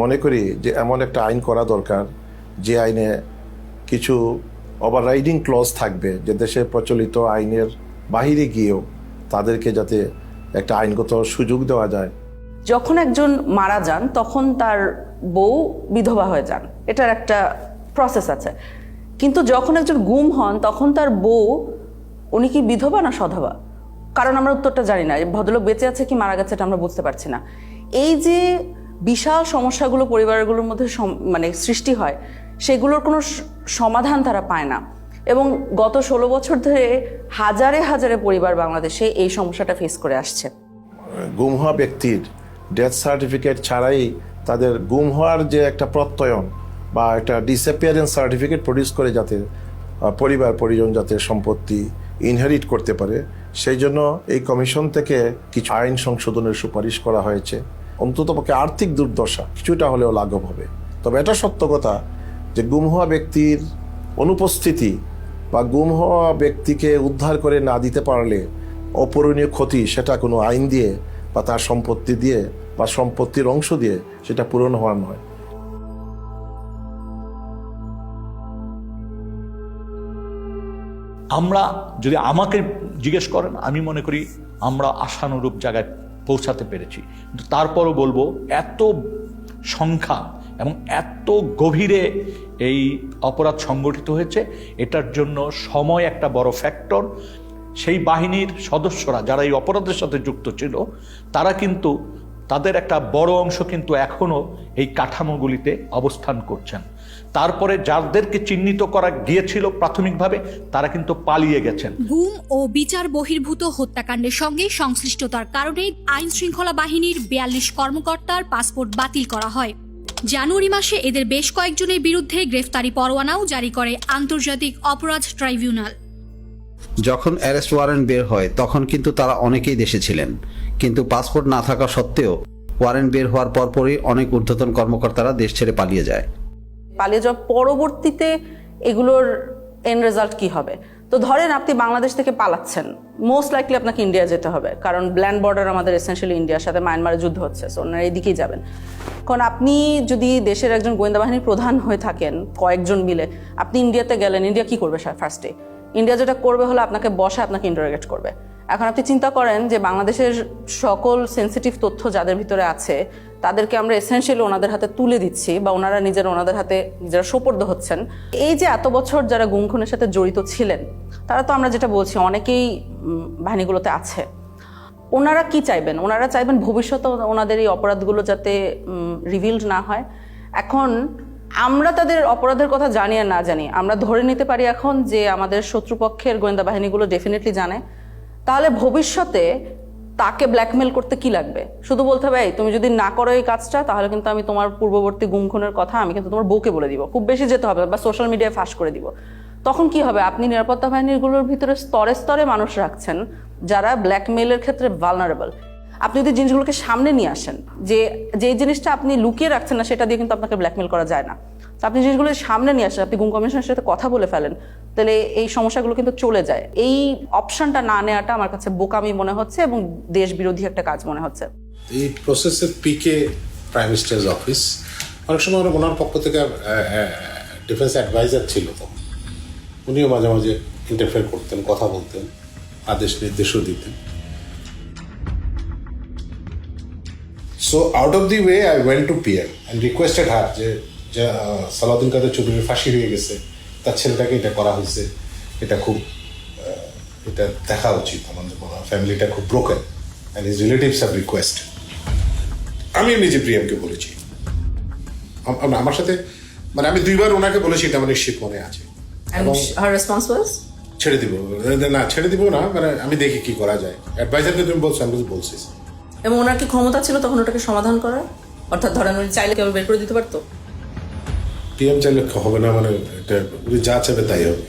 মনে করি যে এমন একটা আইন করা দরকার, যে আইনে কিছু ওভাররাইডিং ক্লজ থাকবে, যে দেশের প্রচলিত আইনের বাহিরে গিয়েও তাদেরকে যাতে একটা আইনগত সুযোগ দেওয়া যায়। যখন একজন মারা যান তখন তার বউ বিধবা হয়ে যান, এটার একটা প্রসেস আছে। কিন্তু যখন একজন গুম হন তখন তার বউ, উনি কি বিধবা না সধবা? কারণ আমরা উত্তরটা জানি না। ভদ্রলোক বেঁচে আছে কি মারা গেছে এটা আমরা বুঝতে পারছি না। এই যে বিশাল সমস্যাগুলো পরিবারগুলোর মধ্যে মানে সৃষ্টি হয়, সেগুলোর কোনো সমাধান তারা পায় না। এবং গত 16 বছর ধরে হাজারে হাজারে পরিবার বাংলাদেশে এই সমস্যাটা ফেস করে আসছে। গুম হওয়া ব্যক্তির ডেথ সার্টিফিকেট ছাড়াই তাদের গুম হওয়ার যে একটা প্রত্যয়ন বা একটা ডিসঅ্যাপিয়ারেন্স সার্টিফিকেট প্রডিউস করে, যাতে পরিবার পরিজন যাতে সম্পত্তি ইনহেরিট করতে পারে, সেই জন্য এই কমিশন থেকে কিছু আইন সংশোধনের সুপারিশ করা হয়েছে। অন্ততপক্ষে আর্থিক দুর্দশা কিছুটা হলেও লাঘব হবে। তবে এটা সত্য কথা যে গুম হওয়া ব্যক্তির অনুপস্থিতি বা গুম হওয়া ব্যক্তিকে উদ্ধার করে না দিতে পারলে অপূরণীয় ক্ষতি, সেটা কোনো আইন দিয়ে বা তার সম্পত্তি দিয়ে বা সম্পত্তির অংশ দিয়ে সেটা পূরণ হওয়ার নয়। আমরা যদি আমাকে জিজ্ঞেস করেন, আমি মনে করি আমরা আশানুরূপ জায়গায় পৌঁছাতে পেরেছি। কিন্তু তারপরও বলবো, এত সংখ্যা এবং এত গভীরে এই অপরাধ সংগঠিত হয়েছে, এটার জন্য সময় একটা বড় ফ্যাক্টর। সেই বাহিনীর সদস্যরা যারা এই অপরাধের সাথে যুক্ত ছিল, তারা কিন্তু তাদের একটা বড় অংশ কিন্তু এখনো এই কাঠামোগুলিতে অবস্থান করছেন। তারপরে যাদেরকে চিহ্নিত করা গিয়েছিল প্রাথমিকভাবে, তারা কিন্তু পালিয়ে গেছেন। গুম ও বিচার বহির্ভূত হত্যাকাণ্ডের সঙ্গে সংশ্লিষ্টতার কারণে আইন শৃঙ্খলা বাহিনীর 42 কর্মকর্তার পাসপোর্ট বাতিল করা হয়। জানুয়ারি মাসে এদের বেশ কয়েকজনের বিরুদ্ধে গ্রেফতারি পরোয়ানাও জারি করে আন্তর্জাতিক অপরাধ ট্রাইব্যুনাল। যখন অ্যারেস্ট ওয়ারেন্ট বের হয় তখন কিন্তু তারা অনেকেই দেশে ছিলেন, কিন্তু পাসপোর্ট না থাকা সত্ত্বেও ওয়ারেন্ট বের হওয়ার পরপরই অনেক ঊর্ধ্বতন কর্মকর্তারা দেশ ছেড়ে পালিয়ে যায়। পালিয়ে যাওয়ার পরবর্তীতে এগুলোর এন্ড রেজাল্ট কি হবে? তো ধরেন আপনি বাংলাদেশ থেকে পালাচ্ছেন, মোস্ট লাইকলি আপনাকে ইন্ডিয়া যেতে হবে, কারণ ল্যান্ড বর্ডার আমাদের এসেনশিয়ালি ইন্ডিয়ার সাথে মায়ানমারের যুদ্ধ হচ্ছে, সো ওনারা এদিকেই যাবেন। কারণ আপনি যদি দেশের একজন গোয়েন্দা বাহিনীর প্রধান হয়ে থাকেন, কয়েকজন মিলে আপনি ইন্ডিয়াতে গেলেন, ইন্ডিয়া কি করবে ফার্স্টে? ইন্ডিয়া যেটা করবে হলো আপনাকে বসে আপনাকে ইন্টারোগেট করবে। এখন আপনি চিন্তা করেন যে বাংলাদেশের সকল সেন্সিটিভ তথ্য যাদের ভিতরে আছে তাদেরকে আমরা এসেনশিয়ালি ওনাদের হাতে তুলে দিচ্ছি, বা ওনারা ওনাদের হাতে নিজেরা সোপর্দ হচ্ছেন। এই যে এত বছর যারা গুম খুনের সাথে জড়িত ছিলেন, তারা তো আমরা যেটা বলছি অনেকেই বাহিনীগুলোতে আছে। ওনারা কি চাইবেন? ওনারা চাইবেন ভবিষ্যতে ওনাদের এই অপরাধগুলো যাতে রিভিলড না হয়। এখন আমরা তাদের অপরাধের কথা জানি আর না জানি, আমরা ধরে নিতে পারি এখন যে আমাদের শত্রুপক্ষের গোয়েন্দা বাহিনীগুলো ডেফিনেটলি জানে। তাহলে ভবিষ্যতে তাকে ব্ল্যাকমেল করতে কি লাগবে? শুধু বলতে হবে, তুমি যদি না করো এই কাজটা, তাহলে কিন্তু আমি তোমার পূর্ববর্তী গুম খুনের কথা আমি কিন্তু তোমার বউকে বলে দিব, খুব বেশি যেতে হবে, বা সোশ্যাল মিডিয়ায় ফাঁস করে দিব। তখন কি হবে? আপনি নিরাপত্তা বাহিনীগুলোর ভিতরে স্তরে স্তরে মানুষ রাখছেন যারা ব্ল্যাকমেলের ক্ষেত্রে ভালনারেবল। আপনি যদি জিনিসগুলোকে সামনে নিয়ে আসেন, যে জিনিসটা আপনি লুকিয়ে রাখছেন না, সেটা দিয়ে কিন্তু আপনাকে ব্ল্যাকমেল করা যায় না। তো আপনি জিনিসগুলো সামনে নিয়ে আসেন, আপনি গুম কমিশনের সাথে কথা বলে ফেলেন, তাহলে এই সমস্যাগুলো কিন্তু চলে যায়। এই অপশনটা না নেওয়াটা আমার কাছে বোকামি মনে হচ্ছে এবং দেশ বিরোধী একটা কাজ মনে হচ্ছে। এই প্রসেসের পিকে প্রাইম মিনিস্টার্স অফিস, অনেক সময় ওনার পক্ষ থেকে ডিফেন্স অ্যাডভাইজার ছিল, তো উনিও মাঝে মাঝে ইন্টারফেয়ার করতেন, কথা বলতেন, আদেশ নির্দেশও দিতেন। So out of the way I went to PM and requested হার যে সালাউদ্দিন কাদের চৌধুরীর ফাঁসি হয়ে গেছে, তার ছেলেটাকে এটা করা হয়েছে, এটা খুব এটা দেখা উচিত। আমাদের ফ্যামিলিটা খুব broken and his relatives have request. আমি নিজে প্রিয়ামকে বলেছি, আমার সাথে মানে আমি 2বার ওনাকে বলেছি, এটা আমার নিশ্চিত মনে আছে। এবং her response was ছেড়ে দিব না, ছেড়ে দিব না, মানে আমি দেখি কি করা যায়। অ্যাডভাইজারকে তুমি বলছো, আমি বলছি। এবং ওনার কি ক্ষমতা ছিল তখন ওটাকে সমাধান করার? অর্থাৎ ধরেন উনি চাইলে কেউ বের করে দিতে পারতো? পিএম চাইলে হবে না, মানে এটা উনি যা চাইবে তাই হবে।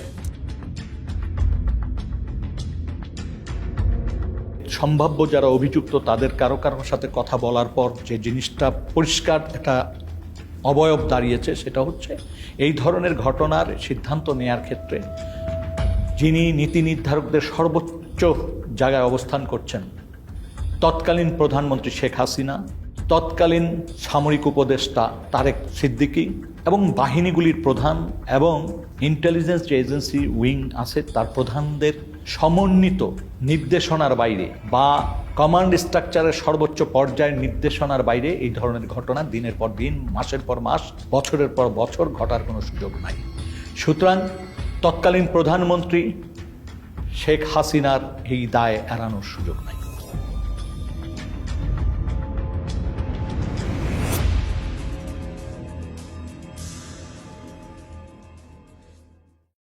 সম্ভাব্য যারা অভিযুক্ত তাদের কারো কারোর সাথে কথা বলার পর যে জিনিসটা পরিষ্কার একটা অবয়ব দাঁড়িয়েছে, সেটা হচ্ছে এই ধরনের ঘটনার সিদ্ধান্ত নেয়ার ক্ষেত্রে যিনি নীতি নির্ধারকদের সর্বোচ্চ জায়গায় অবস্থান করছেন, তৎকালীন প্রধানমন্ত্রী শেখ হাসিনা, তৎকালীন সামরিক উপদেষ্টা তারেক সিদ্দিকী এবং বাহিনীগুলির প্রধান এবং ইন্টেলিজেন্স যে এজেন্সি উইং আছে তার প্রধানদের সমন্বিত নির্দেশনার বাইরে বা কমান্ড স্ট্রাকচারের সর্বোচ্চ পর্যায়ের নির্দেশনার বাইরে এই ধরনের ঘটনা দিনের পর দিন, মাসের পর মাস, বছরের পর বছর ঘটার কোনো সুযোগ নাই। সুতরাং তৎকালীন প্রধানমন্ত্রী শেখ হাসিনার এই দায় এড়ানোর সুযোগ নাই।